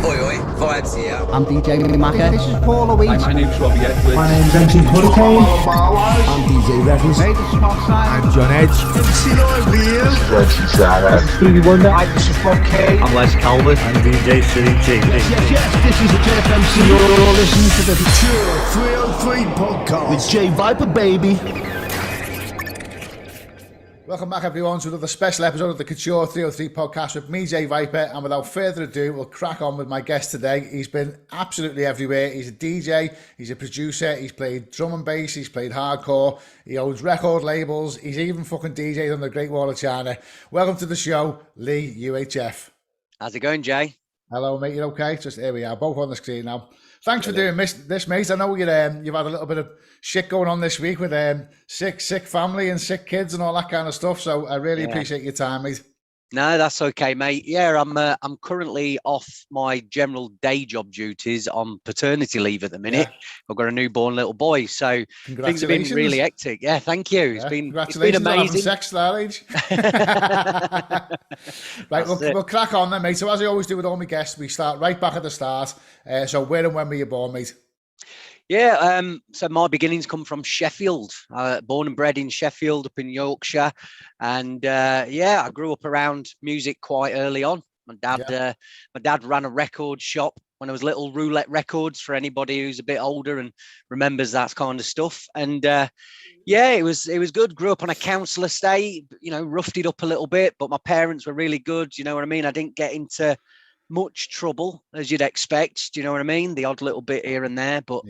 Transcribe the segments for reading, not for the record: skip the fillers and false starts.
Oi, oi, vibes here. I'm DJ Macca. This is Paul Louise. Hi, my name's Robbie Edwards. My name's MC Hurricane. I'm DJ Reverend. Hey, this is Mark Simon. I'm John Edge. MC Real. This is Sarah. Stevie Wonder. Hi, this is Bob K. I'm Les Calvert. I'm DJ City TV. Yes, this is the JFMC. You're listening to the Couture 303 podcast With J Viper, baby. Welcome back, everyone, to another special episode of the Couture 303 podcast with me, J Viper. And without further ado, we'll crack on with my guest today. He's been absolutely everywhere. He's a DJ, he's a producer, he's played drum and bass, he's played hardcore, he owns record labels, he's even fucking DJed on the Great Wall of China. Welcome to the show, Lee UHF. How's it going, Jay? Hello, mate. You okay? Just here we are, both on the screen now. Thanks for doing this, mate. I know you've had a little bit of shit going on this week with sick family and sick kids and all that kind of stuff. So I really appreciate your time, mate. No, that's okay, mate. Yeah, I'm currently off my general day job duties on paternity leave at the minute. Yeah. I've got a newborn little boy, so things have been really hectic. Yeah, thank you. It's been amazing. On having sex at that age. Right, we'll crack on then, mate. So as I always do with all my guests, we start right back at the start. So where and when were you born, mate? Yeah, so my beginnings come from Sheffield, born and bred in Sheffield up in Yorkshire. And I grew up around music quite early on. My dad ran a record shop when I was little, Roulette Records, for anybody who's a bit older and remembers that kind of stuff. And it was good. Grew up on a council estate, roughed it up a little bit, but my parents were really good. You know what I mean? I didn't get into much trouble, as you'd expect. Do you know what I mean? The odd little bit here and there, but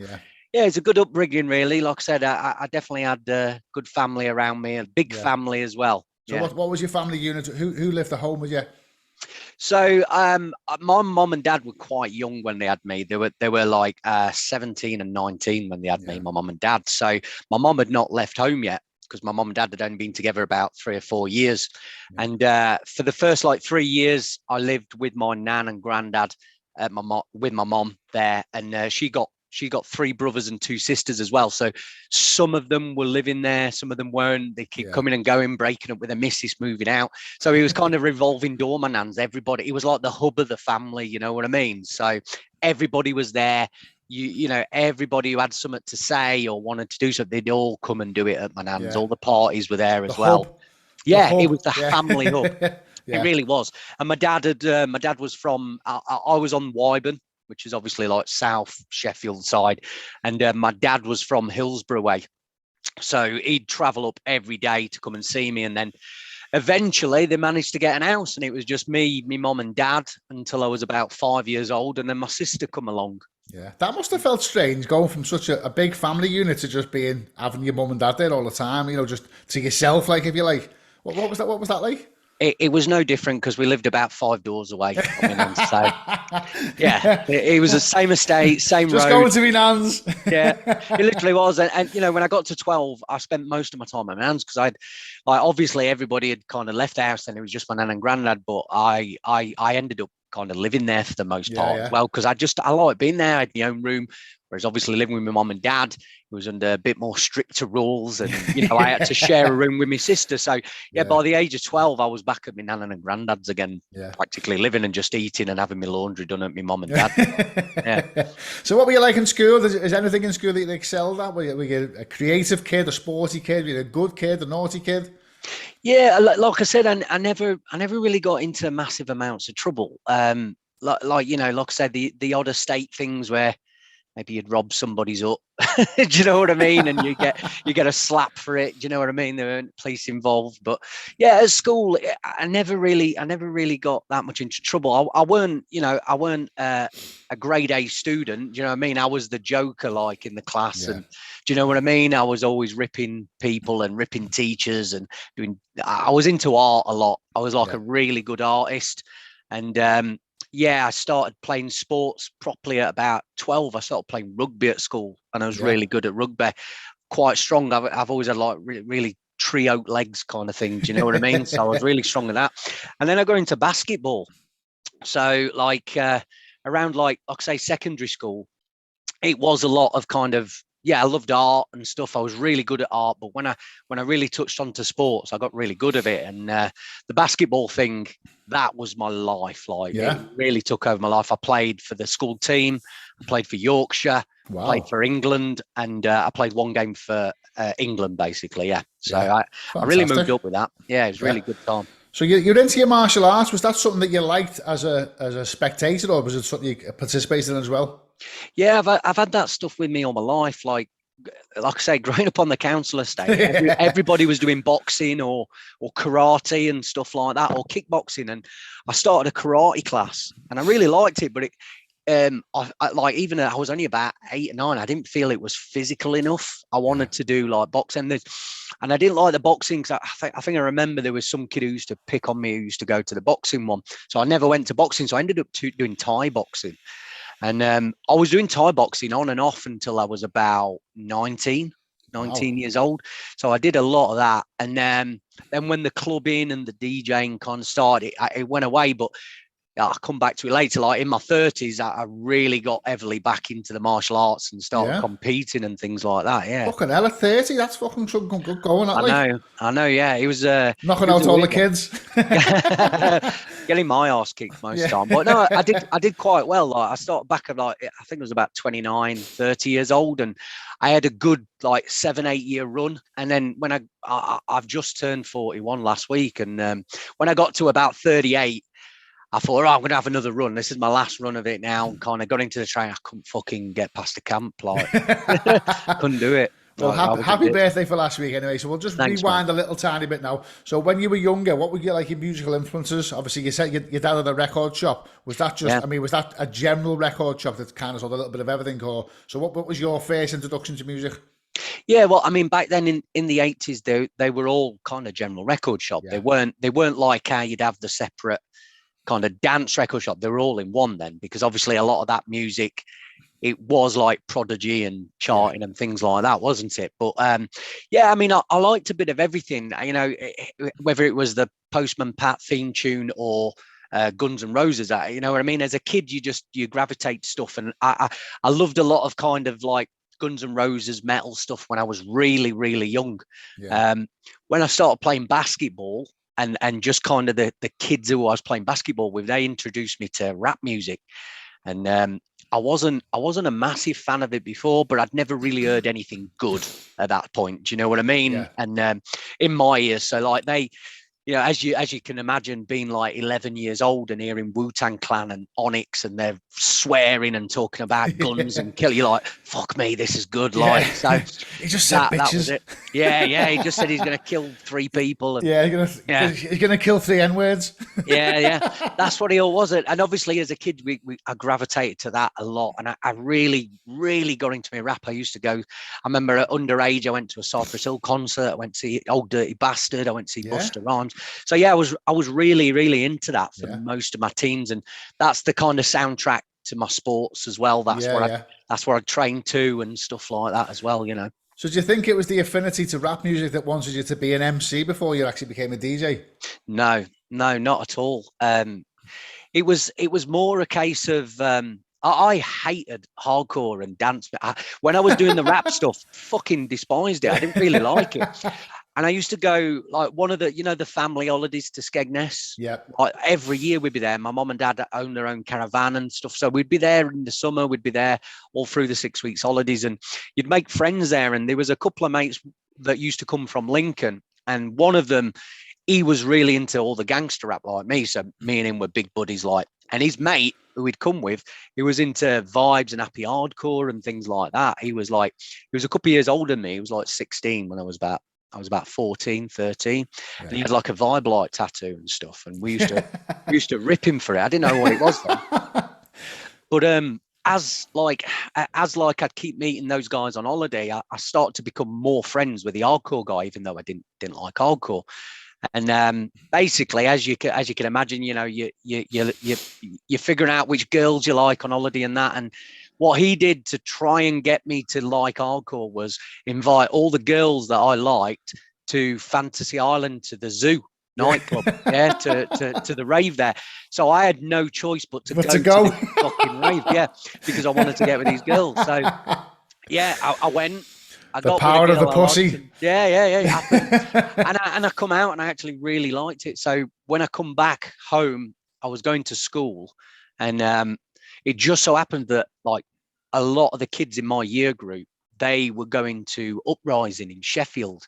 it's a good upbringing, really. Like I said, I definitely had a good family around me, a big family as well. So what was your family unit? Who lived at home with you? So my mum and dad were quite young when they had me. They were like 17 and 19 when they had me, my mum and dad. So my mum had not left home yet, because my mum and dad had only been together about 3 or 4 years. And for the first 3 years, I lived with my nan and granddad with my mum there. And she got 3 brothers and 2 sisters as well. So some of them were living there, some of them weren't. They keep coming and going, breaking up with their missus, moving out. So it was kind of revolving door, my nan's. Everybody, it was like the hub of the family, you know what I mean? So everybody was there. You know, everybody who had something to say or wanted to do something, they'd all come and do it at my nan's. All the parties were there as well. Hub. It was the family hub. It really was. And my dad was from, I was on Wyburn, which is obviously like South Sheffield side. And my dad was from Hillsborough way. So he'd travel up every day to come and see me. And then eventually they managed to get an house, and it was just me, my mum and dad until I was about 5 years old. And then my sister come along. Yeah, that must have felt strange going from such a big family unit to just having your mum and dad there all the time, just to yourself, like, if you like. What was that like? It was no different, because we lived about 5 doors away. It was the same estate, same just road. Going to be nan's. It literally was. And when I got to 12, I spent most of my time at my nan's, because obviously everybody had kind of left the house, and it was just my nan and granddad. But I ended up kind of living there for the most part as well, because I like being there. I had my own room, whereas obviously living with my mum and dad, it was under a bit more stricter rules, and I had to share a room with my sister. So by the age of 12, I was back at my nan and granddad's again, practically living and just eating and having my laundry done at my mum and dad. So what were you like in school? Is anything in school that you excelled at? Were you a creative kid, a sporty kid, were you a good kid, a naughty kid? Yeah, like I said, I never really got into massive amounts of trouble. Like I said, the odd estate things where maybe you'd rob somebody's up. Do you know what I mean? And you get a slap for it. Do you know what I mean? There weren't police involved, but at school, I never really got that much into trouble. I weren't a grade A student. Do you know what I mean? I was the joker, like, in the class, and do you know what I mean? I was always ripping people and ripping teachers and I was into art a lot. I was like a really good artist, and I started playing sports properly at about 12. I started playing rugby at school, and I was really good at rugby, quite strong. I've always had like really tree oak legs kind of thing. Do you know what I mean? So I was really strong at that. And then I got into basketball. So around like I say secondary school, it was a lot of kind of, yeah, I loved art and stuff. I was really good at art, but when I really touched onto sports, I got really good at it. And the basketball thing, that was my life. Like, it really took over my life. I played for the school team, I played for Yorkshire, played for England, and I played one game for England, basically. Yeah, so I really moved up with that. Yeah, it was really good time. So you're into your martial arts. Was that something that you liked as a spectator, or was it something you participated in as well? Yeah, I've had that stuff with me all my life. Like I say, growing up on the council estate, everybody was doing boxing or karate and stuff like that, or kickboxing. And I started a karate class, and I really liked it. But I was only about 8 or 9. I didn't feel it was physical enough. I wanted to do like boxing, and I didn't like the boxing because I think I remember there was some kid who used to pick on me who used to go to the boxing one. So I never went to boxing. So I ended up doing Thai boxing. And I was doing Thai boxing on and off until I was about 19 years old. So I did a lot of that. And then when the clubbing and the DJing kind of started, it went away. But I'll come back to it later. Like in my 30s, I really got heavily back into the martial arts and started competing and things like that. Yeah. Fucking hell, at 30, that's fucking good going. I know. Yeah, it was knocking out all the kids. Getting my ass kicked most of the time. But no, I did quite well. Like I started back at I think it was about 29, 30 years old, and I had a good 7-8 year run. And then when I've just turned 41 last week, and when I got to about 38. I thought, I'm going to have another run. This is my last run of it now. Kind of got into the train. I couldn't fucking get past the camp. Couldn't do it. Well, happy birthday for last week anyway. So we'll just rewind a little tiny bit now. So when you were younger, what were your musical influences? Obviously, you said your dad had a record shop. Was that just, was that a general record shop that kind of sold a little bit of everything? Or so what was your first introduction to music? Yeah, well, back then in the 80s, they were all kind of general record shop. Yeah. They weren't like how you'd have the separate kind of dance record shop. They were all in one then, because obviously a lot of that music, it was like Prodigy and charting and things like that, wasn't it? But I liked a bit of everything, whether it was the Postman Pat theme tune or Guns N' Roses, you know what I mean? As a kid, you gravitate to stuff, and I loved a lot of kind of like Guns N' Roses metal stuff when I was really, really young. When I started playing basketball, and just kind of the kids who I was playing basketball with, they introduced me to rap music. And I wasn't a massive fan of it before, but I'd never really heard anything good at that point. Do you know what I mean? Yeah. And in my ears, so like they, as you can imagine, being like 11 years old and hearing Wu-Tang Clan and Onyx, and they're swearing and talking about guns and kill you, like, fuck me, this is good. Like, so he just said bitches. That was it. Yeah. He just said he's going to kill 3 people. And, he's going to kill 3 N-words. Yeah. That's what he all was. And obviously as a kid, I gravitated to that a lot. And I really, really got into my rap. I used to go, I remember at underage, I went to a Cypress Hill concert. I went to see Old Dirty Bastard. I went to see Busta Rhymes. So yeah, I was really, really into that for most of my teens, and that's the kind of soundtrack to my sports as well. That's what I trained to and stuff like that as well. So do you think it was the affinity to rap music that wanted you to be an MC before you actually became a DJ? No, not at all. It was more a case of I hated hardcore and dance. When I was doing the rap stuff, fucking despised it. I didn't really like it. And I used to go like one of the, the family holidays to Skegness. Yeah. Like every year we'd be there. My mom and dad owned their own caravan and stuff. So we'd be there in the summer. We'd be there all through the 6 weeks holidays, and you'd make friends there. And there was a couple of mates that used to come from Lincoln. And one of them, he was really into all the gangster rap like me. So me and him were big buddies like, and his mate who he'd come with, he was into vibes and happy hardcore and things like that. He was a couple of years older than me. He was like 16 when I was about 14, 13. Yeah. And he had like a Vibe Light tattoo and stuff. And we used to rip him for it. I didn't know what it was then. But as I'd keep meeting those guys on holiday, I started to become more friends with the hardcore guy, even though I didn't like hardcore. And basically, as you can imagine, you're figuring out which girls you like on holiday and that. And what he did to try and get me to like hardcore was invite all the girls that I liked to Fantasy Island, to the zoo nightclub, to the rave there. So I had no choice but to go to the fucking rave, because I wanted to get with these girls. So Yeah, I went. I The got power with a of the girl I liked, pussy. and it happened. and I come out and I actually really liked it. So when I come back home, I was going to school, and it just so happened that like a lot of the kids in my year group, they were going to Uprising in Sheffield.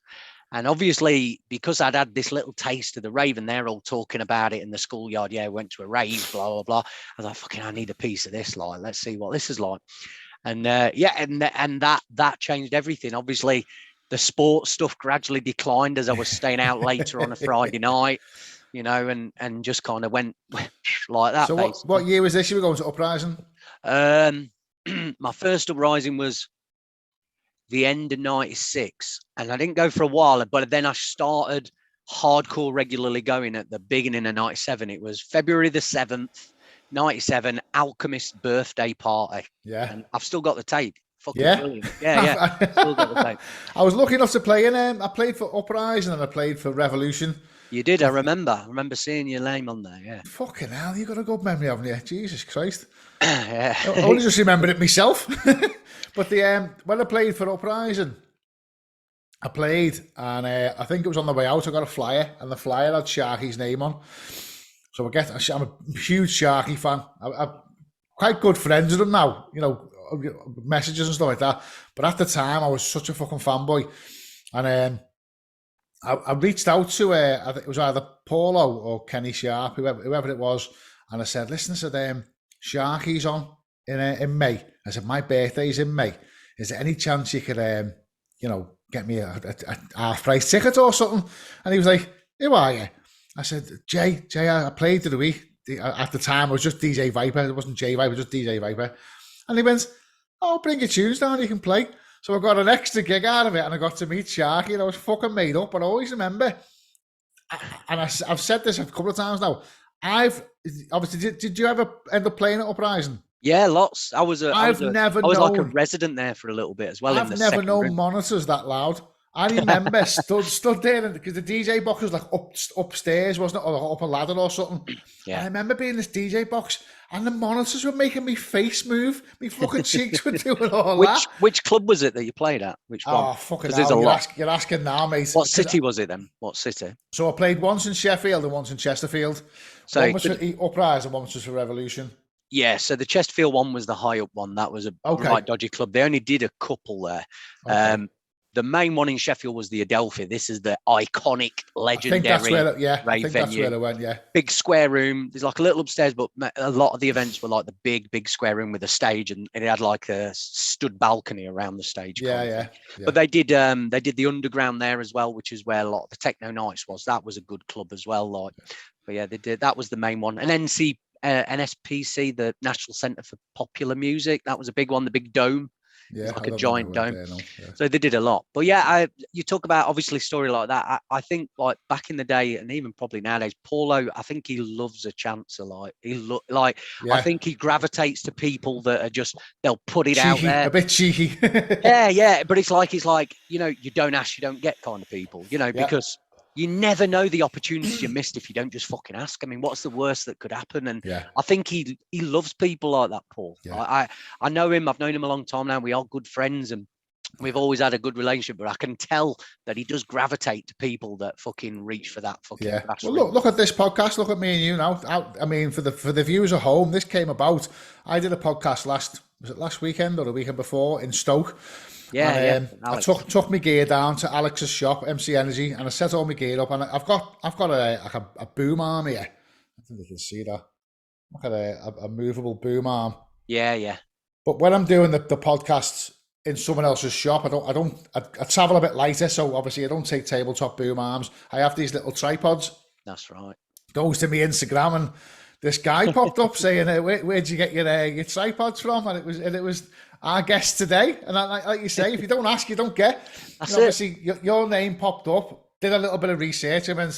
And obviously, because I'd had this little taste of the rave, and they're all talking about it in the schoolyard. Yeah, went to a rave, blah, blah, blah. I was like, fucking, I need a piece of this. Like, let's see what this is like. And and that changed everything. Obviously, the sports stuff gradually declined as I was staying out later on a Friday night, and just kind of went like that. So what year was this? You were going to Uprising? My first Uprising was the end of '96, and I didn't go for a while, but then I started hardcore regularly going at the beginning of '97. It was February the 7th, '97, Alchemist birthday party. Yeah. And I've still got the tape. Fucking Yeah? brilliant. Yeah. Still got the tape. I was lucky enough to play in I played for Uprising and I played for Revolution. You did, I remember seeing your name on there, yeah. Fucking hell, you got a good memory, haven't you? Jesus Christ. Yeah. I only just remembered it myself. But when I played for Uprising, I played, and I think it was on the way out, I got a flyer, and the flyer had Sharky's name on. So I'm a huge Sharky fan. I'm quite good friends with him now, messages and stuff like that. But at the time, I was such a fucking fanboy. And I reached out to, I think it was either Paulo or Kenny Sharp, whoever it was. And I said, listen, I said, Sharky's on in May. I said, my birthday's in May. Is there any chance you could, get me a half-price ticket or something? And he was like, who are you? I said, Jay, I played the week. At the time, it was just DJ Viper. It wasn't J Viper, just DJ Viper. And he went, oh, bring your tunes down, you can play. So I got an extra gig out of it, and I got to meet Sharky, and I was fucking made up. But I always remember, and I've said this a couple of times now, obviously, did you ever end up playing at Uprising? Yeah, lots. I was like a resident there for a little bit as well. I've never known monitors that loud. I remember stood there because the DJ box was like upstairs, wasn't it, or up a ladder or something. Yeah. And I remember being in this DJ box, and the monitors were making me face move. Me fucking cheeks were doing all that. Which club was it that you played at? Which one? Oh, fucking hell. You're asking now, mate. What city was it then? What city? So I played once in Sheffield and once in Chesterfield. So one was for Uprising, one was just for Revolution. Yeah, so the Chesterfield one was the high up one. That was a right dodgy club. They only did a couple there. Okay. The main one in Sheffield was the Adelphi. This is the iconic, legendary rave venue. That's where I went, yeah. Big square room. There's like a little upstairs, but a lot of the events were like the big square room with a stage, and it had like a stud balcony around the stage. Yeah. But they did the underground there as well, which is where a lot of the techno nights was. That was a good club as well. Like, but yeah, they did. That was the main one. And NSPC, the National Centre for Popular Music, that was a big one. The big dome. Yeah, it's like a giant dome. There, no. So they did a lot. But yeah, you talk about obviously a story like that. I think like back in the day, and even probably nowadays, Paulo, I think he loves a chancer. I think he gravitates to people that are just, they'll put it cheeky, out there. A bit cheeky. yeah. But it's like, you don't ask, you don't get kind of people, because you never know the opportunities you missed if you don't just fucking ask. I mean, what's the worst that could happen? And I think he loves people like that, Paul. Yeah. I know him. I've known him a long time now. We are good friends and we've always had a good relationship, but I can tell that he does gravitate to people that fucking reach for that fucking Well, look at this podcast. Look at me and you now. I mean, for the viewers at home, this came about. I did a podcast last weekend or the weekend before in Stoke. I took my gear down to Alex's shop, MC Energy, and I set all my gear up. And I've got a boom arm here. I think you can see that. I've got a movable boom arm. Yeah. But when I'm doing the podcasts in someone else's shop, I travel a bit lighter, so obviously I don't take tabletop boom arms. I have these little tripods. That's right. Goes to my Instagram, and this guy popped up saying, "Where'd you get your tripods from?" And it was our guest today. And like you say, if you don't ask, you don't get. Obviously, your name popped up. Did a little bit of research. I mean,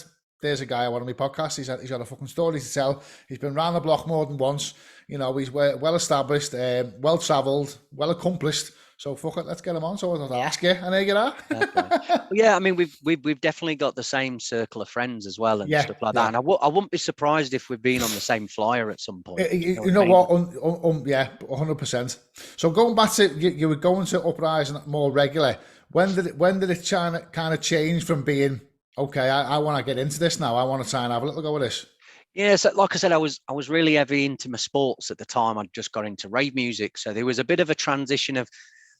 there's a guy on one of my podcasts. He's got a fucking story to tell. He's been round the block more than once. He's well established, well travelled, well accomplished. So fuck it, let's get him on. So I'll ask you, and there you are. Well, yeah, I mean, we've definitely got the same circle of friends as well and stuff like that. And I wouldn't be surprised if we've been on the same flyer at some point. You know what? Yeah, 100%. So going back to you were going to Uprising more regular. When did it kind of change from being okay? I want to get into this now. I want to try and have a little go with this. Yeah, so like I said, I was really heavy into my sports at the time. I'd just got into rave music, so there was a bit of a transition of,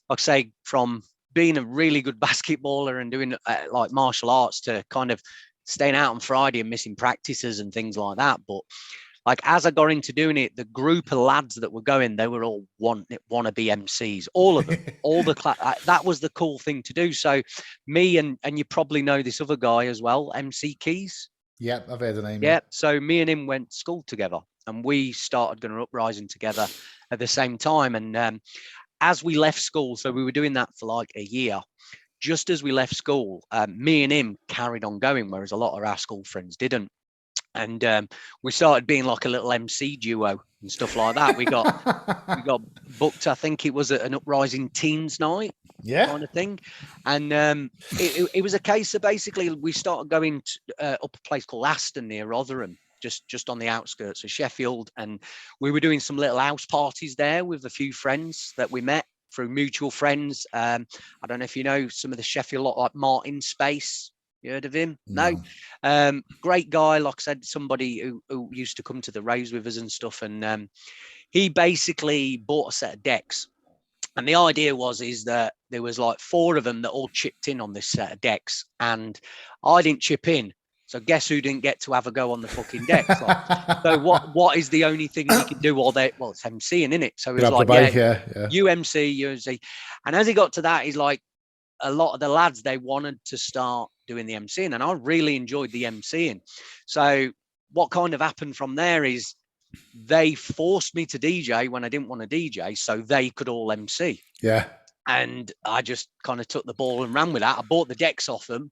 like I say, from being a really good basketballer and doing like martial arts to kind of staying out on Friday and missing practices and things like that. But like as I got into doing it, the group of lads that were going, they were all wanna be MCs, all of them, all the class. That was the cool thing to do. So me and you probably know this other guy as well, MC Keys. Yeah, I've heard the name. Yeah. So me and him went to school together, and we started going to Uprising together at the same time. And as we left school, so we were doing that for like a year. Just as we left school, me and him carried on going, whereas a lot of our school friends didn't. And we started being like a little MC duo and stuff like that. We got booked. I think it was at an Uprising Teens night, kind of thing. And it was a case of basically we started going to, up a place called Aston near Rotherham, just on the outskirts of Sheffield, and we were doing some little house parties there with a few friends that we met through mutual friends. I don't know if you know some of the Sheffield lot, like Martin Space. You heard of him? No. Great guy. Like I said, somebody who used to come to the raves with us and stuff. And he basically bought a set of decks. And the idea is that there was like 4 of them that all chipped in on this set of decks. And I didn't chip in. So guess who didn't get to have a go on the fucking decks? Like, so what is the only thing you can do all day? Well, it's MCing, isn't it? So it's like, you MC. And as he got to that, he's like, a lot of the lads, they wanted to start doing the MCing, and I really enjoyed the MCing. So what kind of happened from there is they forced me to DJ when I didn't want to DJ, so they could all MC. Yeah. And I just kind of took the ball and ran with that. I bought the decks off them,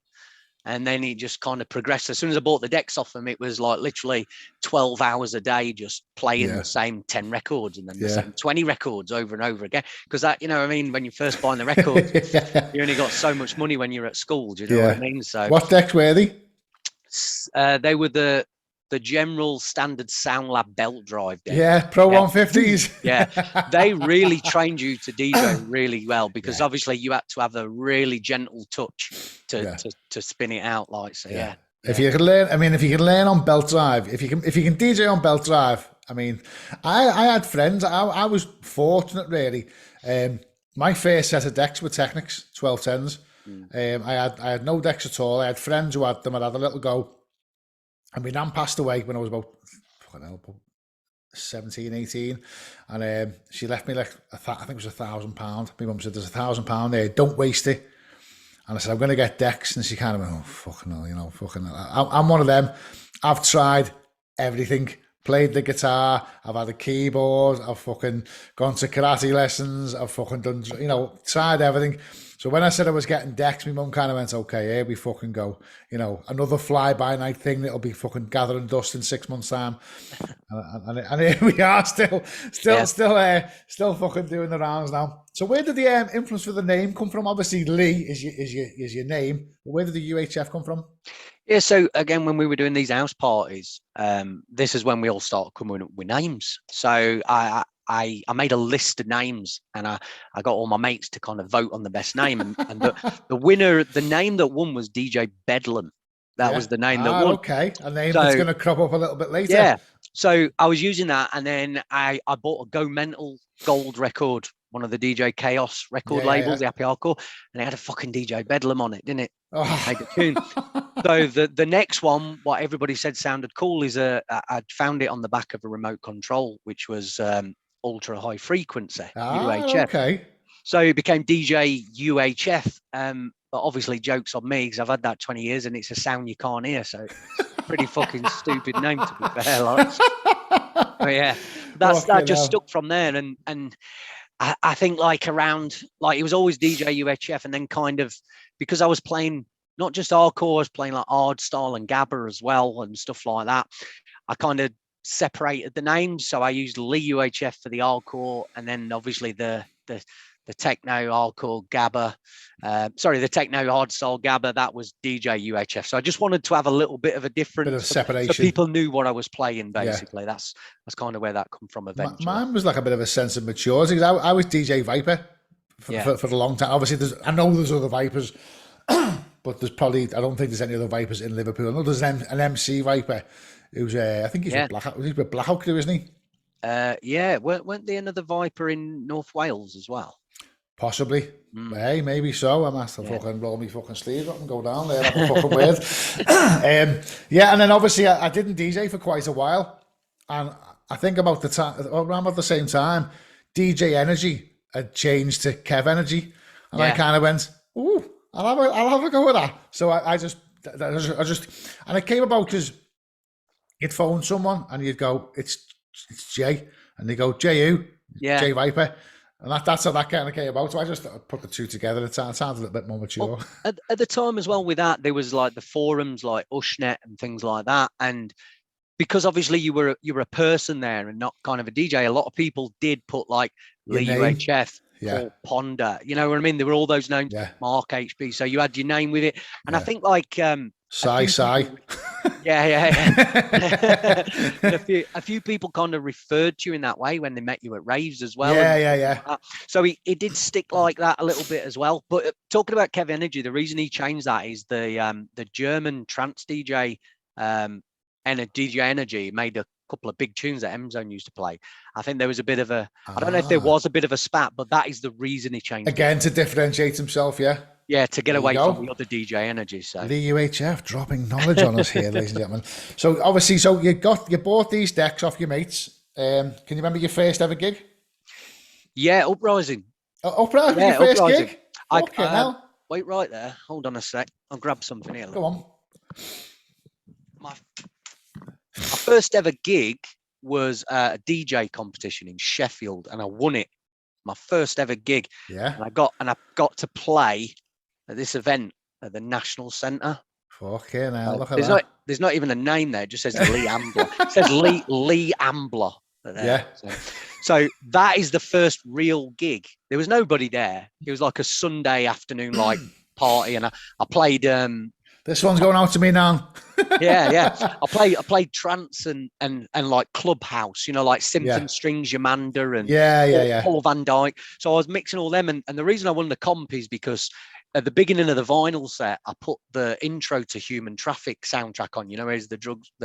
and then it just kind of progressed. As soon as I bought the decks off them, it was like literally 12 hours a day just playing the same 10 records and then the same 20 records over and over again. Because that, you know what I mean, when you're first buying the records, you only got so much money when you're at school. Do you know what I mean? So what decks were they? They were the general standard SoundLab belt drive deck. Yeah, Pro 150s. Yeah, they really trained you to DJ really well, because obviously you had to have a really gentle touch to spin it out like so. Yeah. If you can learn, I mean, if you can learn on belt drive, if you can DJ on belt drive, I mean, I had friends. I was fortunate really. My first set of decks were Technics 1210s. I had no decks at all. I had friends who had them. I had a little go. And my nan passed away when I was about 17, 18. And she left me like, I think it was £1,000. My mum said, there's £1,000 there, don't waste it. And I said, I'm going to get decks. And she kind of went, oh, fucking hell, you know, fucking hell. I'm one of them. I've tried everything. Played the guitar. I've had a keyboard. I've fucking gone to karate lessons. I've fucking done, you know, tried everything. So when I said I was getting decks, my mum kind of went, okay, here we fucking go. You know, another fly-by-night thing that'll be fucking gathering dust in 6 months' time. And here we are still fucking doing the rounds now. So where did the influence for the name come from? Obviously, Lee is your name. But where did the UHF come from? Yeah, so again, when we were doing these house parties, this is when we all started coming up with names. So I made a list of names, and I got all my mates to kind of vote on the best name. And the winner, the name that won was DJ Bedlam. That was the name that won. Okay, a name that's going to crop up a little bit later. Yeah. So I was using that, and then I bought a Go Mental gold record, one of the DJ Chaos record labels, the Happy Hardcore, and it had a fucking DJ Bedlam on it, didn't it? Oh. Made a tune. So the next one, what everybody said sounded cool, is I'd found it on the back of a remote control, which was ultra high frequency, UHF. Okay. So it became DJ UHF. But obviously, jokes on me, because I've had that 20 years and it's a sound you can't hear. So it's a pretty fucking stupid name, to be fair. Like. But yeah, that just stuck from there. And I think like around, like it was always DJ UHF. And then kind of, because I was playing not just hardcore, I was playing like hard style and gabber as well and stuff like that. I kind of separated the names. So I used Lee UHF for the hardcore, and then obviously the the techno hardcore gabba, the techno hardstyle gabba, that was DJ UHF. So I just wanted to have a little bit of a difference, Bit of separation. so people knew what I was playing. Basically, that's kind of where that come from eventually. Mine was like a bit of a sense of maturity, because I was DJ Viper for the long time. Obviously, I know there's other Vipers, but I don't think there's any other Vipers in Liverpool. I know there's an MC Viper who's, I think he's with Black Hawk, isn't he? Weren't there another Viper in North Wales as well? Possibly. Hey, maybe so. I'm asked to fucking roll me fucking sleeves up and go down there. Have a fucking word. And then obviously I didn't DJ for quite a while, and I think about the time around about the same time, DJ Energy had changed to Kev Energy, and I kind of went, "Ooh, I'll have a go with that." So I just, and it came about because you'd phone someone and you'd go, "It's Jay," and they go, "Jay who?" Jay Viper. And that's how that kind of came about. So I just put the two together. It sounds a little bit more mature. Well, at the time as well with that, there was like the forums like Ushnet and things like that. And because obviously you were a person there and not kind of a DJ, a lot of people did put like Lee UHF, Paul Ponder. You know what I mean? There were all those names, Mark HB. So you had your name with it. And I think like Sai. Yeah. a few people kind of referred to you in that way when they met you at raves as well. So it did stick like that a little bit as well. But talking about Kev Energy, the reason he changed that is the German trance DJ, DJ Energy, made a couple of big tunes that M-Zone used to play. I think there was a bit of I don't know if there was a bit of a spat, but that is the reason he changed again to differentiate himself. Yeah, to get away from the other DJ Energy. So Lee UHF dropping knowledge on us here, ladies and gentlemen. So obviously, you bought these decks off your mates. Can you remember your first ever gig? Yeah, Uprising. Uprising, your first Uprising. gig? Wait right there. Hold on a sec. I'll grab something here. Go on. My first ever gig was a DJ competition in Sheffield, and I won it. My first ever gig. Yeah. And I got to play at this event at the National Centre. Fucking hell, look at that. There's not even a name there. It just says Lee Ambler. It says Lee Ambler. Yeah. So that is the first real gig. There was nobody there. It was like a Sunday afternoon like party, and I played. This one's going out to me now. yeah. I played trance and like Clubhouse, you know, like Symphony Strings, Yamanda, and Paul Van Dyke. So I was mixing all them, and the reason I won the comp is because at the beginning of the vinyl set, I put the intro to Human Traffic soundtrack on. You know, whereas the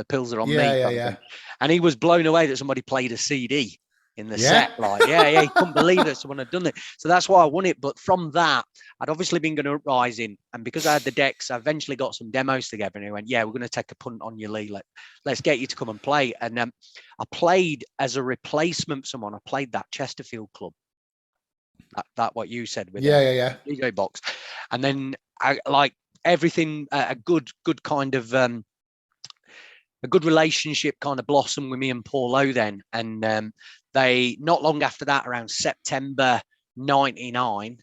pills are on me. And he was blown away that somebody played a CD in the set. Like, he couldn't believe that someone had done it. So that's why I won it. But from that, I'd obviously been going to Uprising, and because I had the decks, I eventually got some demos together, and he went, "Yeah, we're going to take a punt on you, Lee. Let's get you to come and play." And I played as a replacement for someone. I played that Chesterfield club. That what you said with DJ Box, and then I like everything. A good kind of a good relationship kind of blossomed with me and Paulo then, and they not long after that, around September '99,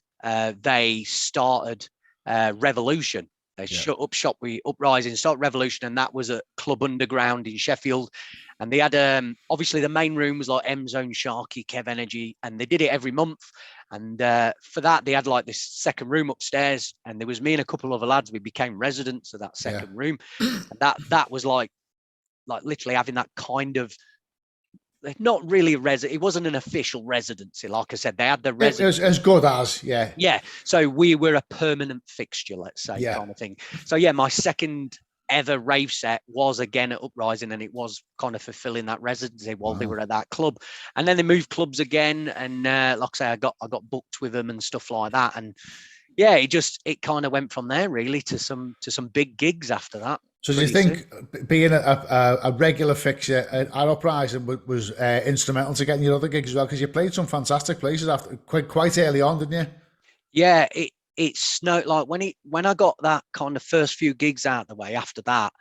they started Revolution. They shut up shop with Uprising, started Revolution, and that was at Club Underground in Sheffield. And they had obviously the main room was like M-Zone, Sharky, Kev Energy, and they did it every month. And for that, they had like this second room upstairs, and there was me and a couple of other lads. We became residents of that second room, and that was like literally having that kind of, not really a it wasn't an official residency. Like I said, they had the residence. As good as, Yeah. So we were a permanent fixture, let's say, kind of thing. So my second ever rave set was again at Uprising, and it was kind of fulfilling that residency while they were at that club. And then they moved clubs again, and like I say, I got booked with them and stuff like that. And it kind of went from there really to some big gigs after that. So do you think being a regular fixture at Uprising was instrumental to getting your other gigs as well? Because you played some fantastic places after quite early on, didn't you? Yeah, it snowed like when I got that kind of first few gigs out of the way. After that,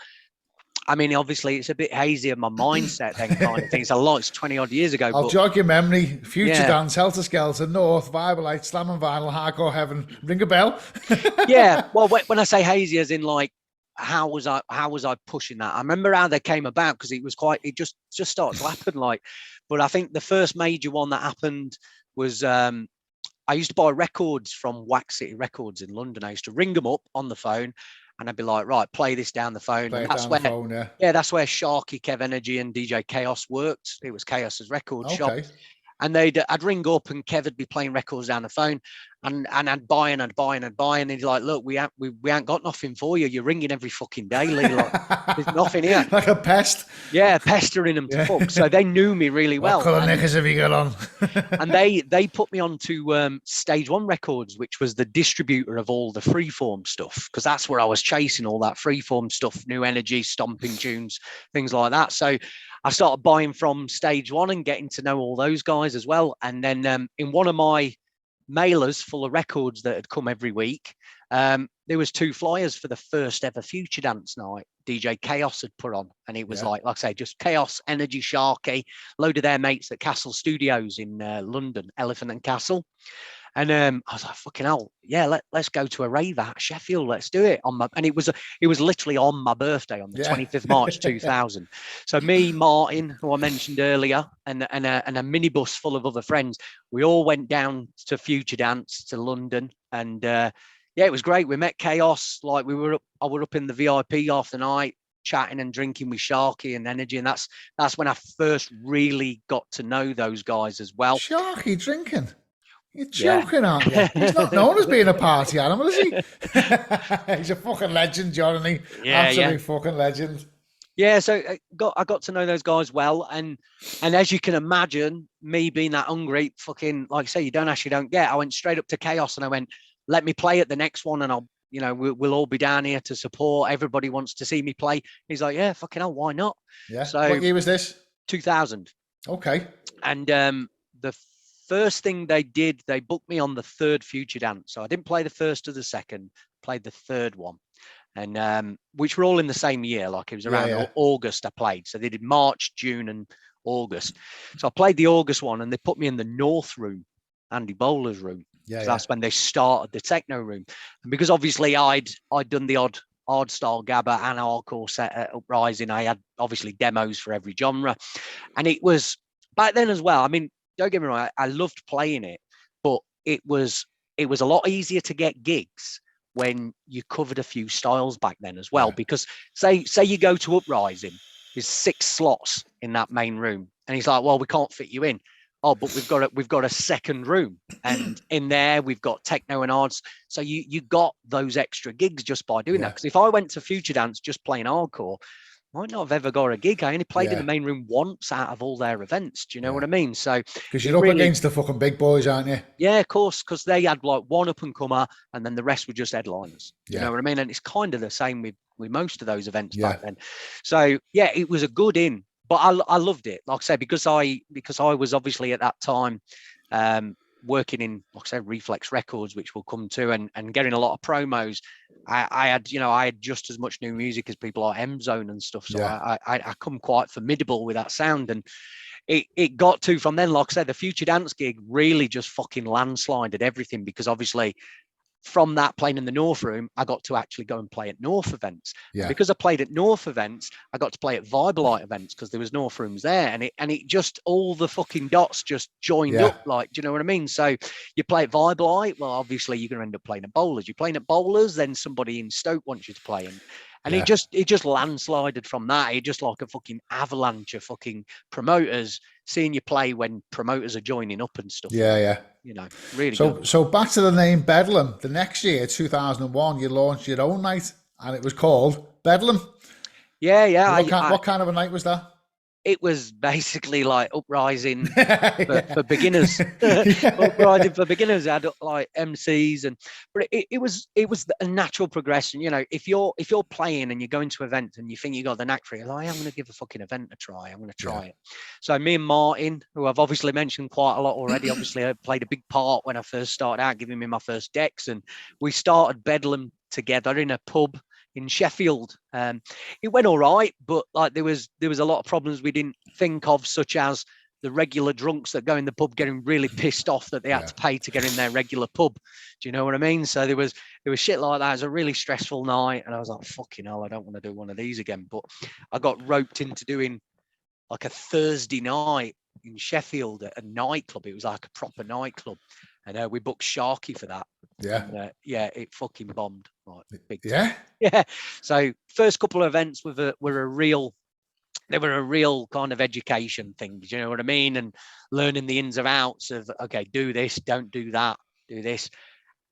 I mean, obviously it's a bit hazy in my mindset then kind of thing. It's 20 odd years ago. I'll jog your memory. Future Dance, Helter Skelter, North, Vibralite, Slam and Vinyl, Hardcore Heaven. Ring a bell? Yeah. Well, when I say hazy, as in like, how was I pushing that? I remember how they came about, because it just started to happen. Like, but I think the first major one that happened was I used to buy records from Wax City Records in London. I used to ring them up on the phone, and I'd be like, right, play this down the phone. Play And it that's down where, the phone, yeah. yeah, that's where Sharky, Kev Energy, and DJ Chaos worked. It was Chaos's record shop. Okay. And I'd ring up and Kev would be playing records down the phone, and I'd buy and he's like, look, we ain't got nothing for you. You're ringing every fucking day, Lee. Like, there's nothing here. Like a pest. Yeah, pestering them to fuck. So they knew me really well. What colour knickers have you got on? And they put me on to Stage One Records, which was the distributor of all the freeform stuff, because that's where I was chasing all that freeform stuff, New Energy, stomping tunes, things like that. So I started buying from Stage One and getting to know all those guys as well. And then in one of my mailers full of records that had come every week, there was 2 flyers for the first ever Future Dance night DJ Chaos had put on, and it was like I say, just Chaos, Energy, Sharky, load of their mates at Castle Studios in London, Elephant and Castle. And I was like, fucking hell, yeah, let's go to a rave at Sheffield. Let's do it. And it was literally on my birthday on the 25th March 2000. So me, Martin, who I mentioned earlier, and a minibus full of other friends, we all went down to Future Dance to London, and yeah, it was great. We met Chaos. Like I were up in the VIP half the night, chatting and drinking with Sharky and Energy, and that's when I first really got to know those guys as well. Sharky drinking? You're joking, aren't you? He's not known as being a party animal, is he? He's a fucking legend, John, and he absolute fucking legend. Yeah, so I got to know those guys well, and as you can imagine, me being that hungry, fucking like I say, you don't ask, you don't get. I went straight up to Chaos and I went, let me play at the next one, and I'll, you know, we'll all be down here to support. Everybody wants to see me play. He's like, yeah, fucking hell, why not? Yeah. So what year was this? 2000. Okay. And the first thing they did, they booked me on the 3rd Future Dance. So I didn't play the first or the second, played the 3rd one. And which were all in the same year, like it was around August I played. So they did March, June, and August. So I played the August one, and they put me in the North room, Andy Bowler's room. That's when they started the techno room. And because obviously I'd done the odd hard style gabba and hardcore set at Uprising, I had obviously demos for every genre. And it was back then as well. I mean, don't get me wrong, I loved playing it, but it was a lot easier to get gigs when you covered a few styles back then as well. Because say you go to Uprising, there's 6 slots in that main room, and he's like, well, we can't fit you in. Oh, but we've got a second room, and in there we've got techno and arts. So you got those extra gigs just by doing that. Because if I went to Future Dance just playing hardcore, I might not have ever got a gig. I only played in the main room once out of all their events. Do you know what I mean? So because you're up against the fucking big boys, aren't you? Yeah, of course, because they had like one up and comer, and then the rest were just headliners. You know what I mean? And it's kind of the same with most of those events back then. So yeah, it was a good in. But I loved it, like I said, because I was obviously at that time working in, like I said, Reflex Records, which we'll come to, and getting a lot of promos. I had just as much new music as people like M Zone and stuff. So I come quite formidable with that sound, and it got to, from then, like I said, the Future Dance gig really just fucking landslided everything, because obviously from that playing in the North room, I got to actually go and play at North events. Yeah. Because I played at North events, I got to play at Vibalite events because there was North rooms there, and it just, all the fucking dots just joined up. Like, do you know what I mean? So you play at Vibalite, well, obviously you're going to end up playing at Bowlers. You're playing at Bowlers, then somebody in Stoke wants you to play in. And it just landslided from that. It just like a fucking avalanche of fucking promoters seeing you play when promoters are joining up and stuff. Yeah. You know, really. So back to the name Bedlam. The next year, 2001, you launched your own night, and it was called Bedlam. Yeah. What kind of a night was that? It was basically like Uprising for beginners. Uprising for beginners. I had like MCs, but it was a natural progression. You know, if you're playing and you're going to events and you think you got the knack for it, you're like, I'm going to give a fucking event a try. I'm going to try it. So me and Martin, who I've obviously mentioned quite a lot already, obviously I played a big part when I first started out, giving me my first decks, and we started Bedlam together in a pub in Sheffield. It went all right, but like there was a lot of problems we didn't think of, such as the regular drunks that go in the pub getting really pissed off that they had to pay to get in their regular pub. Do you know what I mean? So there was shit like that. It was a really stressful night, and I was like, fucking hell, I don't want to do one of these again. But I got roped into doing like a Thursday night in Sheffield at a nightclub. It was like a proper nightclub. and we booked Sharky for that. Yeah. And, yeah, it fucking bombed. Like, big time. Yeah. Yeah. So first couple of events were a real kind of education thing. Do you know what I mean? And learning the ins and outs of, okay, do this, don't do that, do this.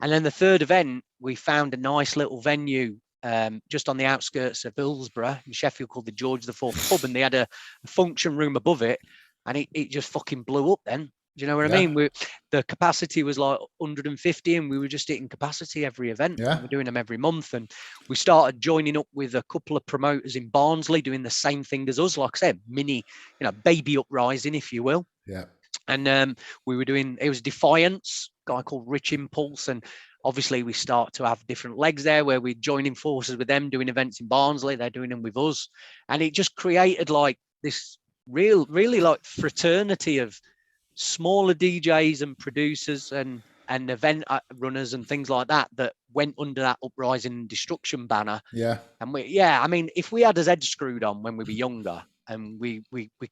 And then the third event, we found a nice little venue just on the outskirts of Hillsborough in Sheffield called the George IV Pub, and they had a function room above it, and it just fucking blew up then. Do you know what I mean? The capacity was like 150, and we were just hitting capacity every event. Yeah. We're doing them every month, and we started joining up with a couple of promoters in Barnsley doing the same thing as us. Like I said, mini, baby uprising, if you will. Yeah. And we were doing, it was Defiance, a guy called Rich Impulse, and obviously we start to have different legs there where we're joining forces with them, doing events in Barnsley. They're doing them with us, and it just created like this really like fraternity of smaller DJs and producers and event runners and things like that went under that Uprising and Destruction banner. Yeah. And I mean, if we had his head screwed on when we were younger, and we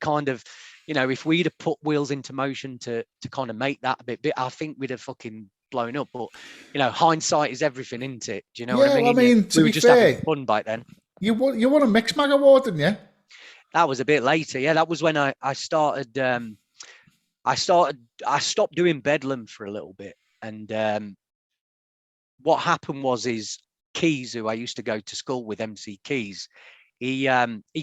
kind of, if we'd have put wheels into motion to kind of make that a bit, I think we'd have fucking blown up. But hindsight is everything, isn't it? Do you know what I mean? Well, I mean, to we be were just fair, having fun back then. You won a Mix Mag award, didn't you? That was a bit later. Yeah, that was when I started. I stopped doing Bedlam for a little bit, and what happened was Keys, who I used to go to school with, MC Keys, he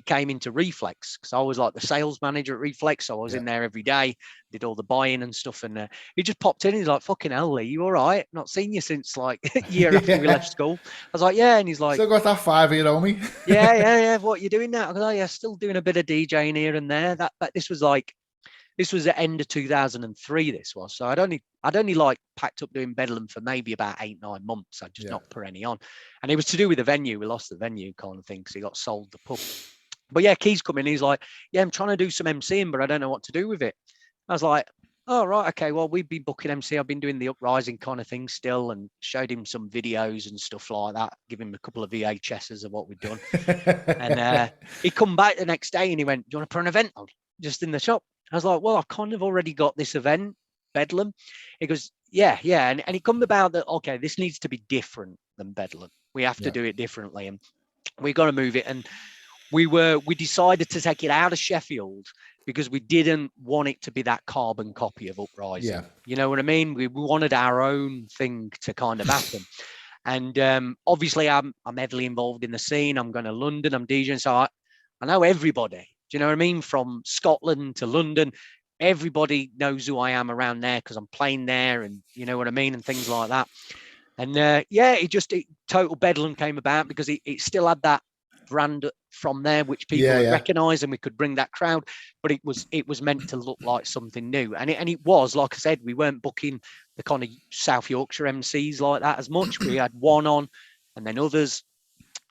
came into Reflex, because I was like the sales manager at Reflex, so I was in there every day, did all the buying and stuff, and he just popped in. He's like, "Fucking hell, Lee, you all right? Not seen you since like a year after we left school." I was like, "Yeah," and he's like, "Still got that 5-year on me?" yeah. What you doing now? I go, "Oh yeah, still doing a bit of DJing here and there." This was the end of 2003. This was, so I'd only like packed up doing Bedlam for maybe about 8-9 months. I'd just not put any on, and it was to do with the venue. We lost the venue kind of thing because he got sold the pub. But yeah, Keys come in. He's like, "Yeah, I'm trying to do some MCing, but I don't know what to do with it." I was like, "Oh right, okay. Well, we've been booking MC. I've been doing the Uprising kind of thing still, and showed him some videos and stuff like that. Give him a couple of VHSs of what we'd done." And he come back the next day and he went, "Do you want to put an event on just in the shop?" I was like, "Well, I've kind of already got this event, Bedlam." He goes, yeah. And he come about that, okay, this needs to be different than Bedlam. We have to do it differently, and we got to move it. And we decided to take it out of Sheffield because we didn't want it to be that carbon copy of Uprising. Yeah. You know what I mean? We wanted our own thing to kind of happen. And obviously I'm heavily involved in the scene. I'm going to London, I'm DJing. So I know everybody. Do you know what I mean? From Scotland to London, everybody knows who I am around there because I'm playing there, and you know what I mean, and things like that. And Total Bedlam came about because it still had that brand from there, which people would recognise, and we could bring that crowd. But it was meant to look like something new, and it was, like I said, we weren't booking the kind of South Yorkshire MCs like that as much. We had one on, and then others,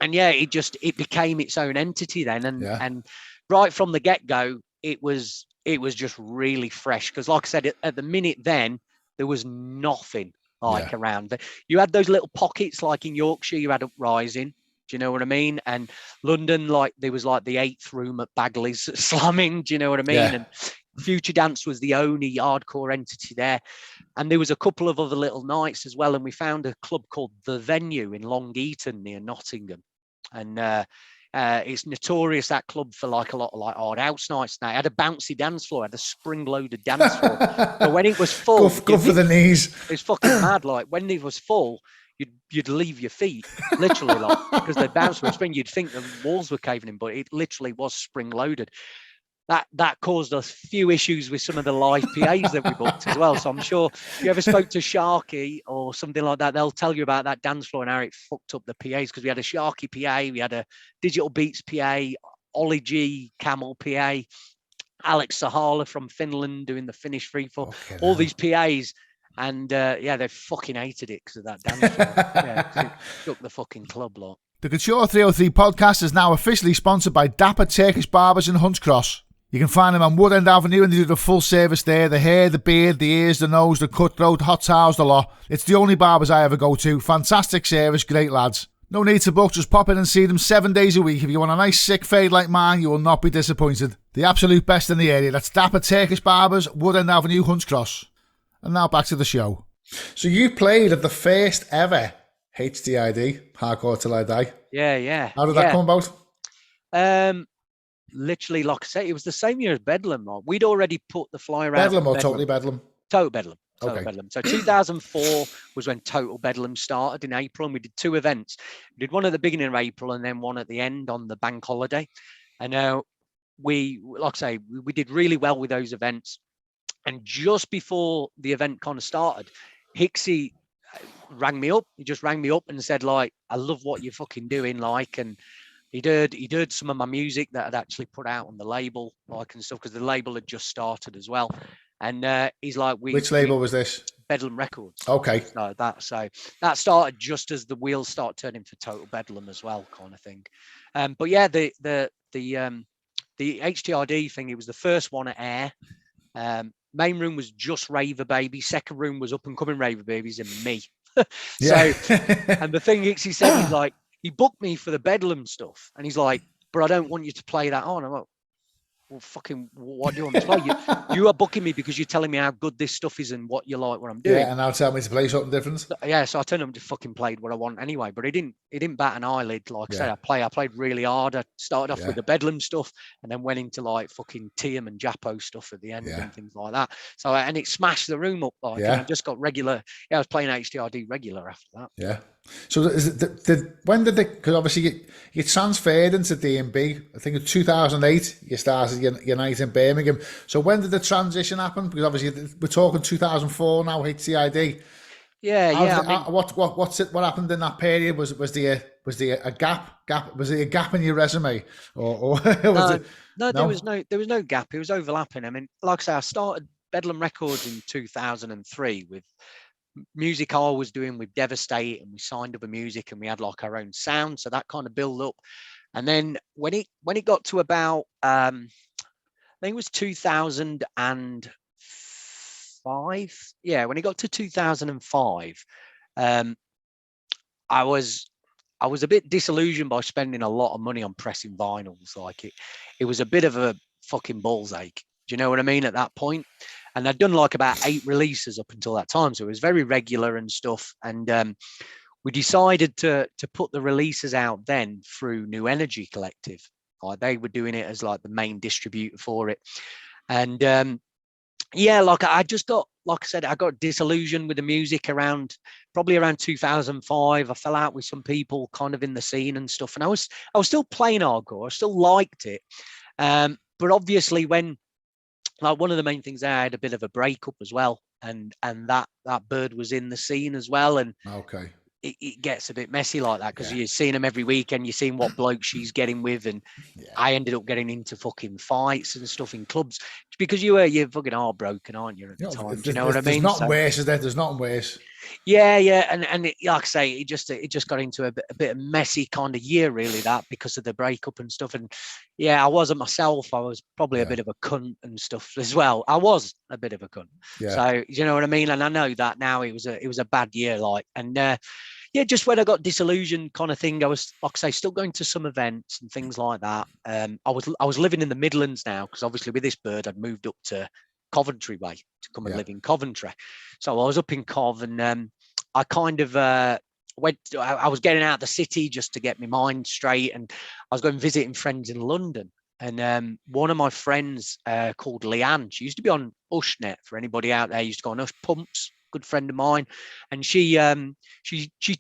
and it became its own entity then, and right from the get-go, it was just really fresh. Because like I said, at the minute then, there was nothing around. You had those little pockets, like in Yorkshire, you had Uprising. Do you know what I mean? And London, like there was like the 8th room at Bagley's slamming. Do you know what I mean? Yeah. And Future Dance was the only hardcore entity there. And there was a couple of other little nights as well. And we found a club called The Venue in Long Eaton near Nottingham. And it's notorious, that club, for like a lot of like hard house nights. Now it had a bouncy dance floor, had a spring-loaded dance floor. But when it was full, go for the knees. It's fucking mad. Like when it was full, you'd leave your feet, literally, like, because they bounced with a spring. You'd think the walls were caving in, but it literally was spring-loaded. That caused us a few issues with some of the live PAs that we booked as well. So I'm sure if you ever spoke to Sharky or something like that, they'll tell you about that dance floor and how it fucked up the PAs, because we had a Sharky PA, we had a Digital Beats PA, Ollie G, Camel PA, Alex Sahala from Finland doing the Finnish freefall, all these PAs. And they fucking hated it because of that dance floor. It took the fucking club lot. The Couture 303 podcast is now officially sponsored by Dapper Turkish Barbers in Hunts Cross. You can find them on Wood End Avenue, and they do the full service there. The hair, the beard, the ears, the nose, the cutthroat, hot towels, the lot. It's the only barbers I ever go to. Fantastic service, great lads. No need to book, just pop in and see them 7 days a week. If you want a nice sick fade like mine, you will not be disappointed. The absolute best in the area. That's Dapper Turkish Barbers, Wood End Avenue, Hunts Cross. And now back to the show. So you played at the first ever HDID, Hardcore Till I Die. Yeah. How did that come about? Literally, like I say, it was the same year as Bedlam. Like, we'd already put the flyer out. Bedlam or Totally Bedlam? Total Bedlam. Okay. Bedlam. So 2004 was when Total Bedlam started in April, and we did 2 events. We did one at the beginning of April and then one at the end on the bank holiday. And we, like I say, we did really well with those events. And just before the event kind of started, Hixie rang me up. He just rang me up and said, like, I love what you're fucking doing, like, and he'd heard some of my music that I'd actually put out on the label, like, and stuff, because the label had just started as well. And he's like, which label was this? Bedlam Records. Okay. So that started just as the wheels start turning for Total Bedlam as well, kind of thing. But yeah, the HTRD thing, it was the first one at Air. Main room was just Raver Baby. Second room was up and coming Raver Babies and me. And the thing he said, he's like, he booked me for the Bedlam stuff, and he's like, but I don't want you to play that on. I'm like, well, fucking, what do you want me to play? You are booking me because you're telling me how good this stuff is and what you like, what I'm doing. Yeah, and now tell me to play something different. Yeah, so I turned him to fucking played what I want anyway. But he didn't bat an eyelid. Like I say, I played really hard. I started off with the Bedlam stuff and then went into like fucking Tiam and Japo stuff at the end and things like that. So and it smashed the room up. Like, and I just got regular. Yeah, I was playing HDRD regular after that. Yeah. So when did because obviously you transferred into D&B, I think in 2008 you started your night in Birmingham. So when did the transition happen? Because obviously we're talking 2004 now, HCID. What happened in that period? Was there a gap? Was it a gap in your resume, or was no? There was no gap. It was overlapping. I mean, like I say, I started Bedlam Records in 2003 with music I was doing with Devastate, and we signed other music and we had like our own sound, so that kind of built up. And then when it got to about I think it was 2005, when it got to 2005, I was a bit disillusioned by spending a lot of money on pressing vinyls. Like it was a bit of a fucking balls ache. Do you know what I mean? At that point, and I'd done like about 8 releases up until that time, so it was very regular and stuff. And we decided to put the releases out then through New Energy Collective. Like they were doing it as like the main distributor for it. And like I just got, like I said, I got disillusioned with the music probably around 2005. I fell out with some people kind of in the scene and stuff, and I was still playing hardcore. I still liked it, but obviously when, like, one of the main things there, I had a bit of a breakup as well, and that bird was in the scene as well, and okay, it gets a bit messy like that because you're seeing them every weekend, you're seeing what bloke she's getting with, and I ended up getting into fucking fights and stuff in clubs because you're fucking heartbroken, aren't you, at the time? Do you know what I mean? There's nothing worse, is there? There's nothing worse. Yeah, and it, like I say, it just got into a bit of messy kind of year, really, that because of the breakup and stuff. And yeah, I wasn't myself. I was probably a bit of a cunt and stuff as well. I was a bit of a cunt. Yeah. So you know what I mean? And I know that now it was a bad year, like, and just when I got disillusioned kind of thing, I was, like I say, still going to some events and things like that. I was living in the Midlands now because obviously with this bird, I'd moved up to Coventry way to come and live in Coventry. So I was up in Cov, and I kind of I was getting out of the city just to get my mind straight, and I was going visiting friends in London. And one of my friends called Leanne, she used to be on Ushnet, for anybody out there, used to go on Ush Pumps, good friend of mine, and she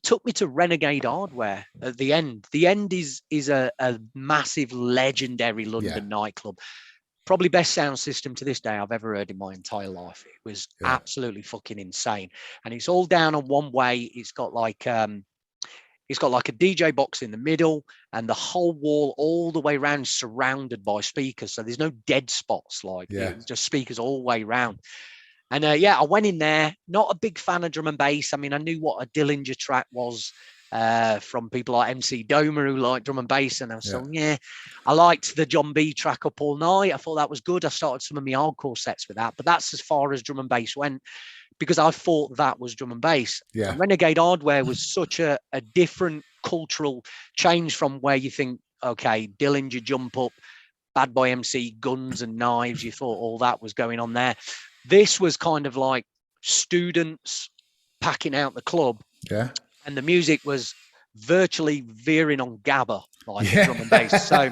took me to Renegade Hardware at the End. The End is a massive legendary London nightclub. Probably best sound system to this day I've ever heard in my entire life. It was absolutely fucking insane. And it's all down on one way. It's got like a DJ box in the middle, and the whole wall all the way around surrounded by speakers. So there's no dead spots, like it's just speakers all the way around. And I went in there, not a big fan of drum and bass. I mean, I knew what a Dillinger track was from people like MC Doma, who liked drum and bass, and I was I liked the John B track Up All Night. I thought that was good. I started some of my hardcore sets with that, but that's as far as drum and bass went because I thought that was drum and bass. And Renegade Hardware was such a different cultural change from where you think, okay, Dillinger, Jump Up, Bad Boy MC, guns and knives. You thought all that was going on there. This was kind of like students packing out the club, Yeah. and the music was virtually veering on gabba, like the drum and bass. So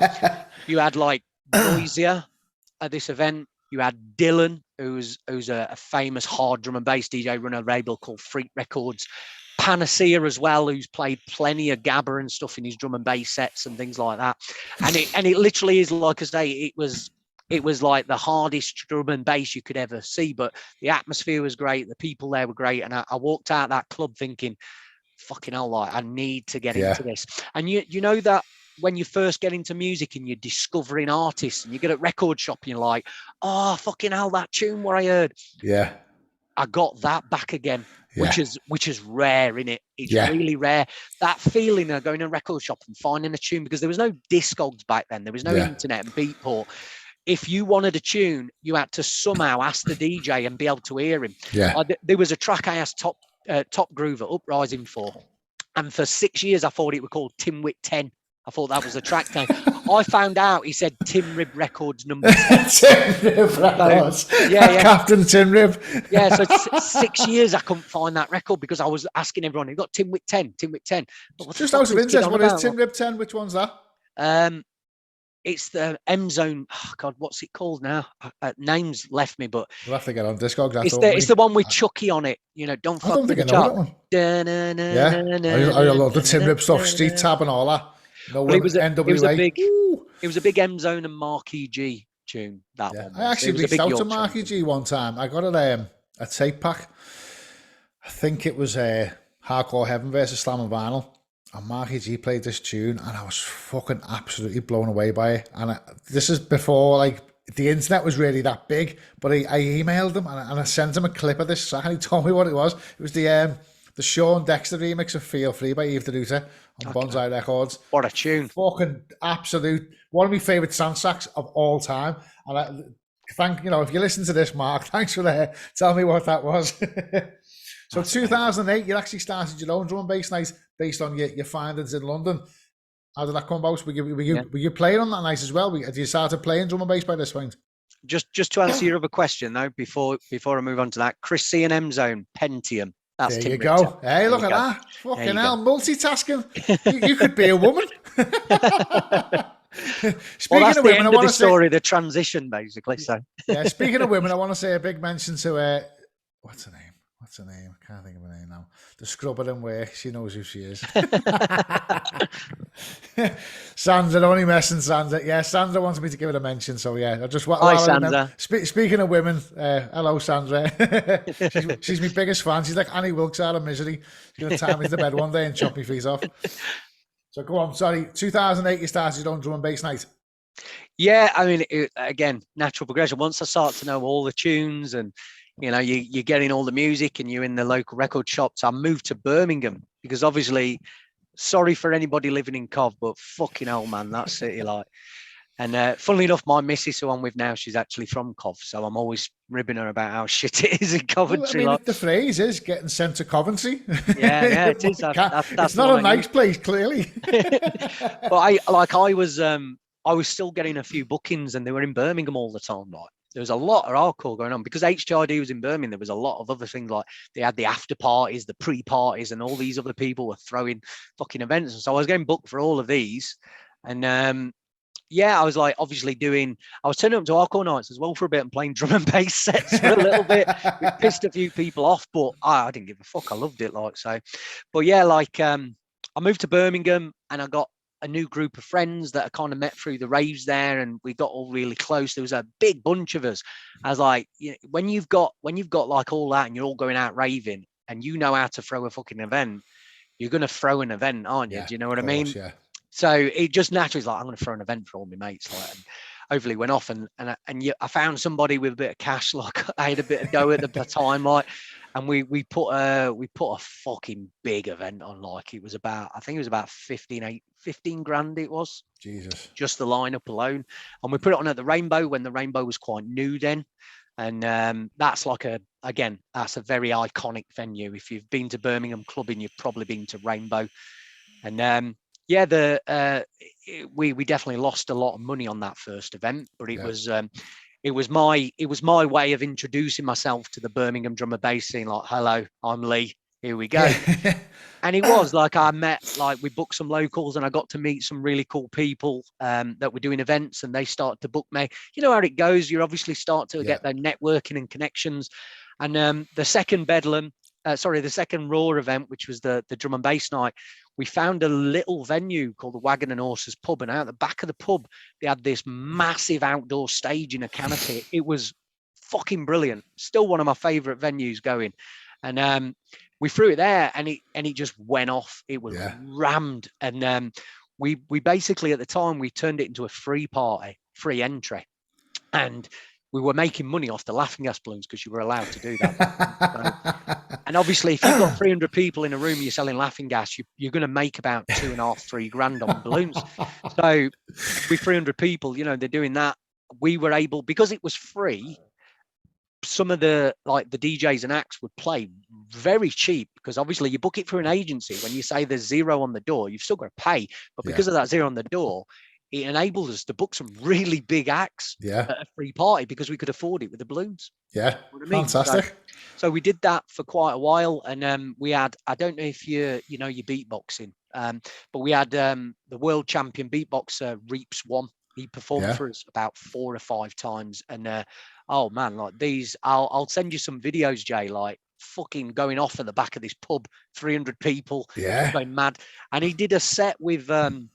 you had like Noisia at this event. You had Dylan, who's a famous hard drum and bass DJ, run a label called Freak Records. Panacea as well, who's played plenty of gabba and stuff in his drum and bass sets and things like that. And it literally is, like I say, it was like the hardest drum and bass you could ever see. But the atmosphere was great, the people there were great, and I walked out that club thinking, fucking hell, like I need to get into this. And you know that when you first get into music and you're discovering artists and you get at record shop and you're like, oh fucking hell, that tune what I heard. Yeah. I got that back again, which is rare, innit? It's really rare. That feeling of going to a record shop and finding a tune, because there was no Discogs back then. There was no internet and Beatport. If you wanted a tune, you had to somehow ask the DJ and be able to hear him. Yeah. There was a track I asked Top Groover Uprising for, and for 6 years I thought it was called Timwit 10. I thought that was the track name. I found out he said Tim Rib Records number 10. Tim Rib Records. So, Captain Tim Rib. So 6 years I couldn't find that record because I was asking everyone, you got Timwit 10, Timwit 10. Just out of interest, what is Tim Rib 10? Which one's that? It's the M Zone. Oh God, what's it called now? Names left me, but we'll have to get on Discogs. It's the one with Chucky on it. You know, don't fuck with the chart. I love the Tim Rib stuff, Street Tab and all that. No, it was a big M Zone and Marky G tune. That one. I actually reached out to Marky G one time. I got a tape pack. I think it was Hardcore Heaven versus Slam and Vinyl. And Marky G played this tune, and I was fucking absolutely blown away by it. And this is before like the internet was really that big. But I emailed him and I sent him a clip of this track, and he told me what it was. It was the Sean Dexter remix of Feel Free by Eve DeRuta on Bonsai Records. What a tune. Fucking absolute. One of my favourite soundtracks of all time. And if you listen to this, Mark, thanks for telling me what that was. So 2008, you actually started your own drum and bass night based on your findings in London. How did that come about? Were you playing on that night as well? Had you started playing drum and bass by this point? Just to answer your other question though, before I move on to that, Chris C and M Zone Pentium. That's there you go. Hey, look at that. Fucking hell, multitasking. You could be a woman. Speaking of women, I want to say the transition basically. So speaking of women, I want to say a big mention to what's her name? I can't think of her name now. The scrubber in work. She knows who she is. Sandra, only messing Sandra. Yeah, Sandra wants me to give it a mention. So yeah, Hi, Sandra. Speaking of women, hello, Sandra. she's my biggest fan. She's like Annie Wilkes out of Misery. She's going to tie me to bed one day and chop my feet off. So go on. Sorry, 2008, you started your own drum and bass night. Yeah, I mean, again, natural progression. Once I start to know all the tunes and you're getting all the music and you're in the local record shops. I moved to Birmingham because obviously, sorry for anybody living in Cov, but fucking hell, man, that city, like. And funnily enough, my missus who I'm with now, she's actually from Cov, so I'm always ribbing her about how shit it is in Coventry. Well, I mean, the phrase is getting sent to Coventry. Yeah, it is. That's it's not a nice place, clearly. But I was still getting a few bookings, and they were in Birmingham all the time, like. There was a lot of hardcore going on because HTRD was in Birmingham. There was a lot of other things, like they had the after parties, the pre-parties, and all these other people were throwing fucking events. And so I was getting booked for all of these. And I was like, obviously I was turning up to hardcore nights as well for a bit and playing drum and bass sets for a little bit. We pissed a few people off, but I didn't give a fuck. I loved it, like so. But yeah, I moved to Birmingham and I got a new group of friends that I kind of met through the raves there, and we got all really close. There was a big bunch of us. I was like, when you've got like all that and you're all going out raving and you know how to throw a fucking event, you're going to throw an event, aren't you? Do you know what I mean? Yeah. So it just naturally is like, I'm going to throw an event for all my mates. Like, and hopefully went off and I found somebody with a bit of cash. Like I had a bit of dough at the time, like, and we put a fucking big event on. Like it was about 15 grand it was. Jesus. Just the lineup alone. And we put it on at the Rainbow when the Rainbow was quite new then. And that's that's a very iconic venue. If you've been to Birmingham clubbing, you've probably been to Rainbow. And we definitely lost a lot of money on that first event, but it was my way of introducing myself to the Birmingham drum and bass scene. Like, hello, I'm Lee. here we go. And it was like we booked some locals and I got to meet some really cool people that were doing events, and they start to book me. You know how it goes. You obviously start to get their networking and connections. And the second the second Raw event, which was the drum and bass night, we found a little venue called the Wagon and Horses Pub. And out the back of the pub, they had this massive outdoor stage in a canopy. It was fucking brilliant. Still one of my favorite venues going. And we threw it there, and it just went off. It was rammed. And we basically, at the time, we turned it into a free party, free entry. And we were making money off the laughing gas balloons because you were allowed to do that. And obviously, if you've got 300 people in a room, you're selling laughing gas, you're going to make about $2.5-3 grand on balloons. So with 300 people, you know, they're doing that. We were able, because it was free, some of the DJs and acts would play very cheap, because obviously you book it through an agency. When you say there's zero on the door, you've still got to pay. But because of that zero on the door, it enabled us to book some really big acts at a free party because we could afford it with the balloons. Yeah, you know what I mean? fantastic. So we did that for quite a while, and we had, I don't know if you know your beatboxing, but we had the world champion beatboxer Reaps One. He performed for us about 4 or 5 times, and oh man, like these, I'll send you some videos, Jay, like fucking going off at the back of this pub, 300 people, going mad. And he did a set with a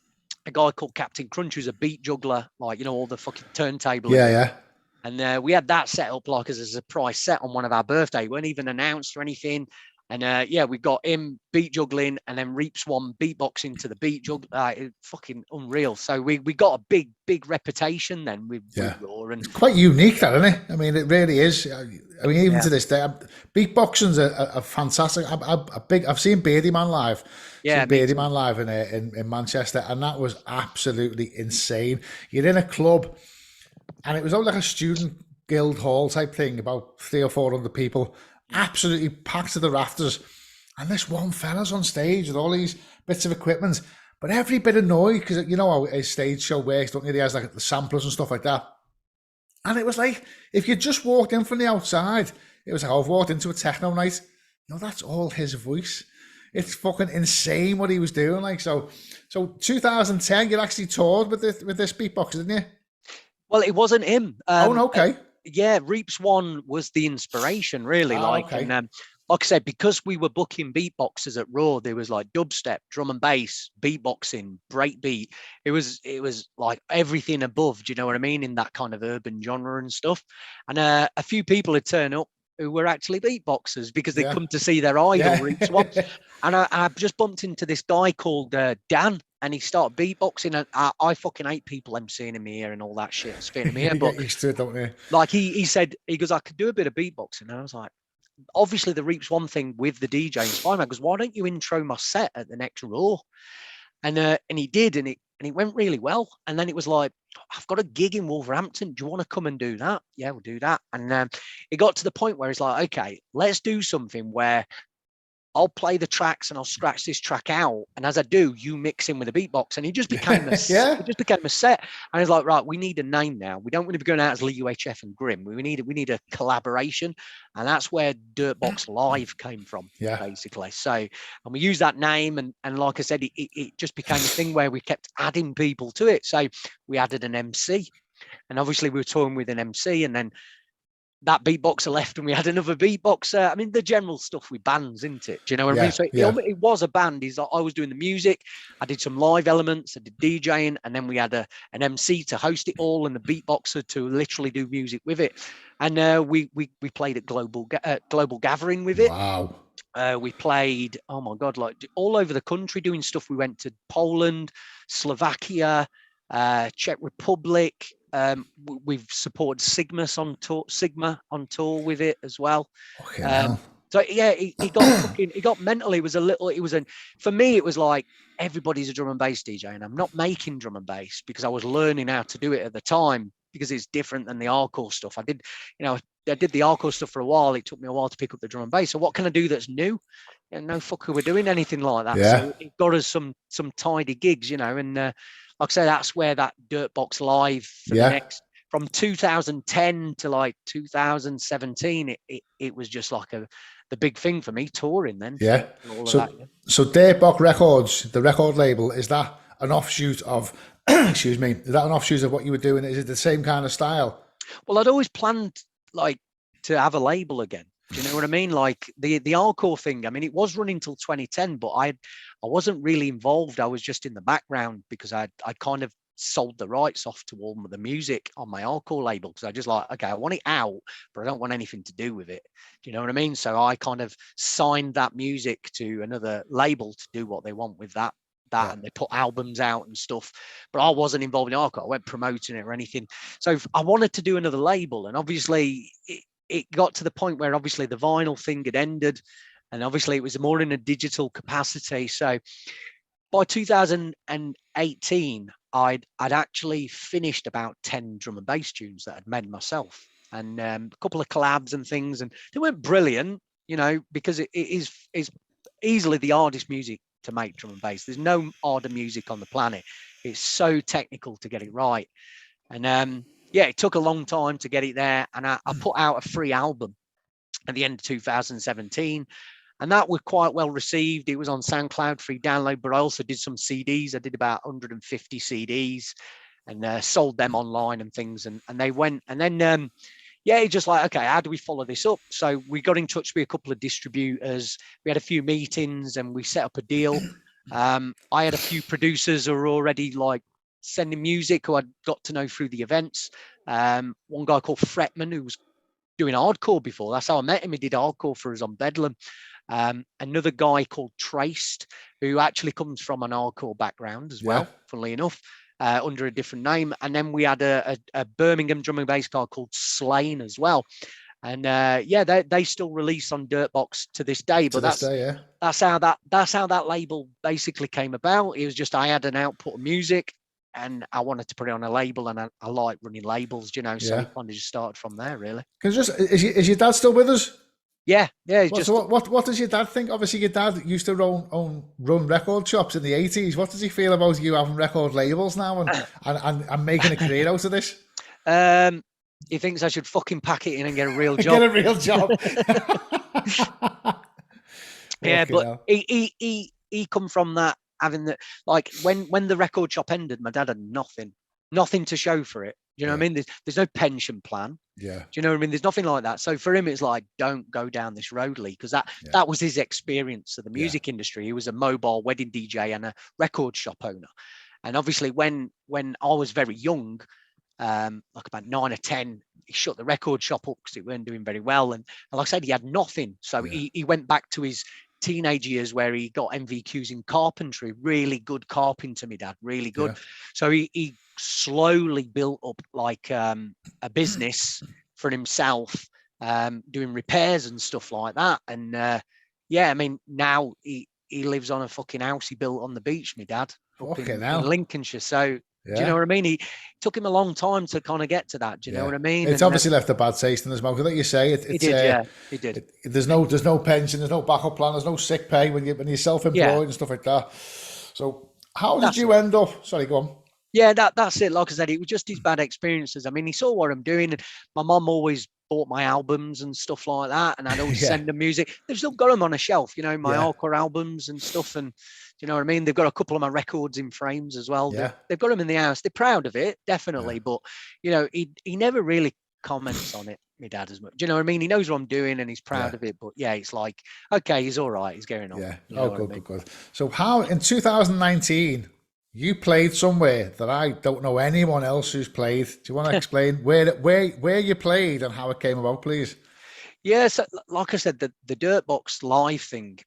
guy called Captain Crunch, who's a beat juggler, like, you know, all the fucking turntable. And we had that set up like as a surprise set on one of our birthdays. We weren't even announced or anything. And we got him beat juggling, and then Reaps One beatboxing to the beat juggle. Fucking unreal. So we got a big reputation then with Raw. And quite unique, that, isn't it? I mean, it really is. I mean, even to this day, beatboxing's a fantastic. I've seen Beardy Man live. Beardy Man live in Manchester, and that was absolutely insane. You're in a club, and it was all like a student guild hall type thing, about 300 or 400 people. Absolutely packed to the rafters, and this one fella's on stage with all these bits of equipment, but every bit of noise, because you know how a stage show works, don't you? He has like the samplers and stuff like that. And it was like, if you just walked in from the outside, it was like, I've walked into a techno night. You know, that's all his voice. It's fucking insane what he was doing. Like, so 2010, you actually toured with this beatboxer, didn't you? Well, it wasn't him. Okay. Yeah, Reaps One was the inspiration, really. And like I said, because we were booking beatboxers at Raw, there was like dubstep, drum and bass, beatboxing, breakbeat. It was like everything above. Do you know what I mean? In that kind of urban genre and stuff. And a few people had turned up who were actually beatboxers because they come to see their idol, Reaps One. And I just bumped into this guy called Dan. And he started beatboxing, and I fucking hate people emceeing in my ear and all that shit, spitting in my ear. But you used to it, don't you? Like he said, he goes, I could do a bit of beatboxing. And I was like, obviously the Reaps One thing with the DJ inspired me. I goes, why don't you intro my set at the next Raw? And he did, and it went really well. And then it was like, I've got a gig in Wolverhampton. Do you want to come and do that? Yeah, we'll do that. And it got to the point where it's like, okay, let's do something where I'll play the tracks and I'll scratch this track out, and as I do, you mix in with a beatbox, and it just became it just became a set. And it's like, right, we need a name now. We don't want to be going out as Lee UHF and Grim. We need a collaboration, and that's where Dirtbox Live came from, basically. So, and we used that name, and like I said, it just became a thing where we kept adding people to it. So we added an MC, and obviously we were touring with an MC, and then that beatboxer left and we had another beatboxer. I mean, the general stuff with bands, isn't it? Do you know what I mean? So it was a band. I was doing the music. I did some live elements. I did DJing, and then we had an MC to host it all, and the beatboxer to literally do music with it. And we played at Global Gathering with it. Wow. We played, oh my God, like all over the country doing stuff. We went to Poland, Slovakia, Czech Republic. We've supported Sigma on tour with it as well. So yeah, it got mental. For me, it was like, everybody's a drum and bass DJ, and I'm not making drum and bass because I was learning how to do it at the time, because it's different than the hardcore stuff. I did the hardcore stuff for a while. It took me a while to pick up the drum and bass. So what can I do that's new? And no fucker we're doing anything like that. So it got us some tidy gigs, and like I said, that's where that Dirtbox Live for from 2010 to like 2017, it was just like the big thing for me, touring then. Yeah. And all of So, that, yeah. so Dirtbox Records, the record label, is that an offshoot of, excuse me, is that an offshoot of what you were doing? Is it the same kind of style? Well, I'd always planned like to have a label again. Do you know what I mean? Like the hardcore thing. I mean, it was running till 2010, but I wasn't really involved. I was just in the background because I kind of sold the rights off to all the music on my hardcore label because I just like, okay, I want it out, but I don't want anything to do with it. Do you know what I mean? So I kind of signed that music to another label to do what they want with that. And they put albums out and stuff, but I wasn't involved in hardcore. I wasn't promoting it or anything. So I wanted to do another label, and obviously it got to the point where obviously the vinyl thing had ended, and obviously it was more in a digital capacity. So by 2018, I'd actually finished about 10 drum and bass tunes that I'd made myself, and a couple of collabs and things, and they weren't brilliant, you know, because it is easily the hardest music to make, drum and bass. There's no harder music on the planet. It's so technical to get it right. And yeah, it took a long time to get it there. And I put out a free album at the end of 2017. And that was quite well received. It was on SoundCloud, free download, but I also did some CDs. I did about 150 CDs and sold them online and things. And they went, and then, yeah, it's just like, okay, how do we follow this up? So we got in touch with a couple of distributors. We had a few meetings and we set up a deal. I had a few producers who were already like sending music who I'd got to know through the events. One guy called Fretman, who was doing hardcore before. That's how I met him. He did hardcore for us on Bedlam. Another guy called Traced, who actually comes from an hardcore background as well, funnily enough, under a different name. And then we had a Birmingham drum and bass guy called Slain as well. And yeah, they still release on Dirtbox to this day. But that's how that label basically came about. It was just I had an output of music, and I wanted to put it on a label, and I like running labels, you know. So it kind of just started from there, really. Is your dad still with us? Yeah. What does your dad think? Obviously, your dad used to run record shops in the 80s. What does he feel about you having record labels now and making a career out of this? He thinks I should fucking pack it in and get a real job. Get a real job. Yeah, but he come from that, having that, like when the record shop ended, my dad had nothing to show for it. Do you know what I mean? There's no pension plan. Yeah. Do you know what I mean? There's nothing like that. So for him, it's like, don't go down this road, Lee, because that was his experience of the music industry. He was a mobile wedding DJ and a record shop owner. And obviously when I was very young, like about 9 or 10, he shut the record shop up because it weren't doing very well. And like I said, he had nothing. So he went back to his teenage years where he got MVQs in carpentry, really good carpenter, my dad, really good. So he slowly built up like a business for himself, doing repairs and stuff like that. And yeah, I mean, now he lives on a fucking house he built on the beach, my dad, up in Lincolnshire. So do you know what I mean? He took him a long time to kind of get to that. Do you know what I mean? It's obviously left a bad taste in his mouth. Like you say, he did. There's no pension, there's no backup plan, there's no sick pay when you're self-employed and stuff like that. So how did you end up? Sorry, go on. Yeah, that's it. Like I said, it was just his bad experiences. I mean, he saw what I'm doing, and my mum always bought my albums and stuff like that, and I'd always send them music. They've still got them on a shelf, you know, my hardcore albums and stuff, and do you know what I mean? They've got a couple of my records in frames as well. They've got them in the house. They're proud of it, definitely. But you know, he never really comments on it, my dad, as much. Do you know what I mean? He knows what I'm doing and he's proud of it. But yeah, it's like, okay, he's all right. He's going on. Yeah. Good. So how in 2019 you played somewhere that I don't know anyone else who's played? Do you want to explain where you played and how it came about, please? Yeah. So like I said, the Dirtbox live thing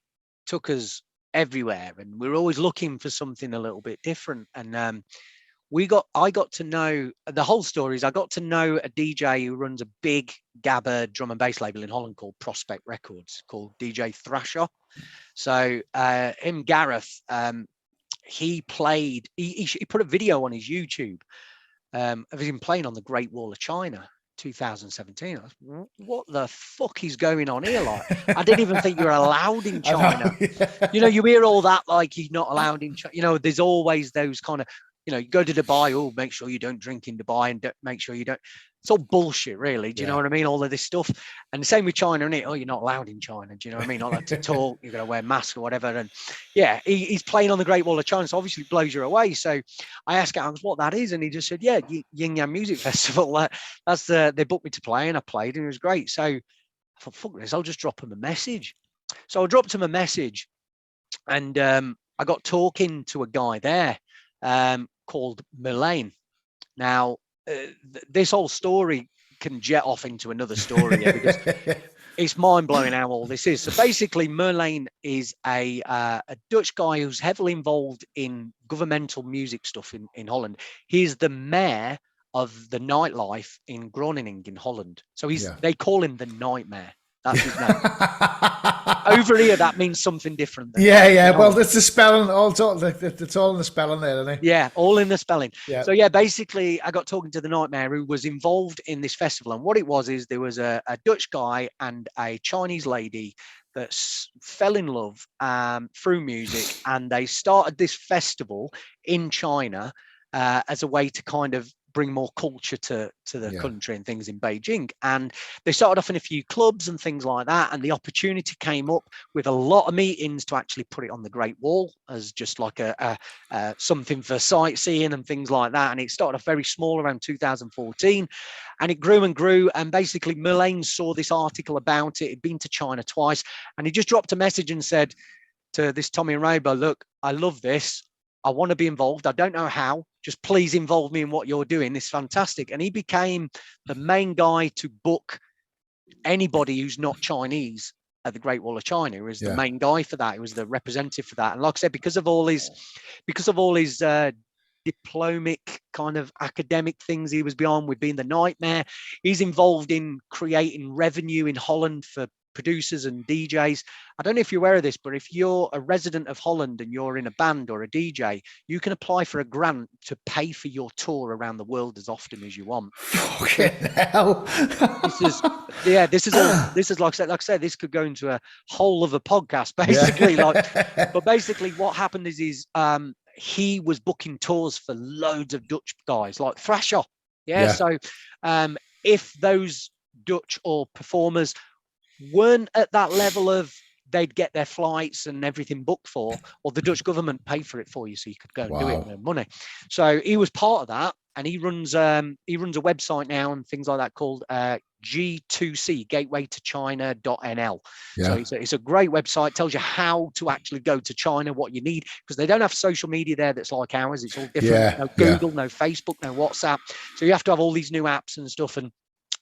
took us everywhere, and we're always looking for something a little bit different. And I got to know the whole story. I got to know a DJ who runs a big gabba drum and bass label in Holland called Prospect Records, called DJ Thrasher. So him, Gareth, he played. He put a video on his YouTube of him playing on the Great Wall of China. 2017. I was, what the fuck is going on here? Like, I didn't even think you were allowed in China. You know, you hear all that, like he's not allowed in China. You know, there's always those kind of, you go to Dubai, oh, make sure you don't drink in Dubai, and make sure you don't. It's all bullshit, really. Do you know what I mean? All of this stuff. And the same with China, isn't it? Oh, you're not allowed in China. Do you know what I mean? Not allowed to talk. You're going to wear masks or whatever. And yeah, he's playing on the Great Wall of China, so obviously blows you away. So I asked Alex what that is, and he just said, yeah, Yin Yang Music Festival. They booked me to play, and I played, and it was great. So I thought, fuck this, I'll just drop him a message. So I dropped him a message, and I got talking to a guy there called Mullane. Now, this whole story can jet off into another story because it's mind-blowing how all this is. So basically, Mullane is a Dutch guy who's heavily involved in governmental music stuff in Holland. He's the mayor of the nightlife in Groningen in Holland. So they call him the Nightmare. That's his name. Over here, that means something different. Well, it's the spelling. It's all in the spelling there, isn't it? Yeah, all in the spelling. Yeah. So basically, I got talking to the Nightmare, who was involved in this festival. And what it was is there was a Dutch guy and a Chinese lady that fell in love through music, and they started this festival in China as a way to kind of bring more culture to the country and things in Beijing. And they started off in a few clubs and things like that, and the opportunity came up with a lot of meetings to actually put it on the Great Wall as just like a something for sightseeing and things like that. And it started off very small around 2014, and it grew and grew. And basically Mullane saw this article about it. He'd been to China twice, and he just dropped a message and said to this Tommy and Rainbow, look, I love this, I want to be involved. I don't know how. Just please involve me in what you're doing. It's fantastic. And he became the main guy to book anybody who's not Chinese at the Great Wall of China. He was the main guy for that. He was the representative for that. And like I said, because of all his diplomatic kind of academic things he was beyond with being the Nightmare, he's involved in creating revenue in Holland for producers and DJs. I don't know if you're aware of this, but if you're a resident of Holland and you're in a band or a DJ, you can apply for a grant to pay for your tour around the world as often as you want. Fucking hell. This is like I said, this could go into a whole other podcast, basically. But basically what happened is he was booking tours for loads of Dutch guys like Thrasher. So if those Dutch or performers weren't at that level of they'd get their flights and everything booked for, or the Dutch government paid for it for you so you could go and do it with their money. So he was part of that, and he runs a website now and things like that called G2C, Gateway to China.nl. So it's a great website, tells you how to actually go to China, what you need, because they don't have social media there that's like ours. It's all different. No Google, no Facebook, no WhatsApp. So you have to have all these new apps and stuff, and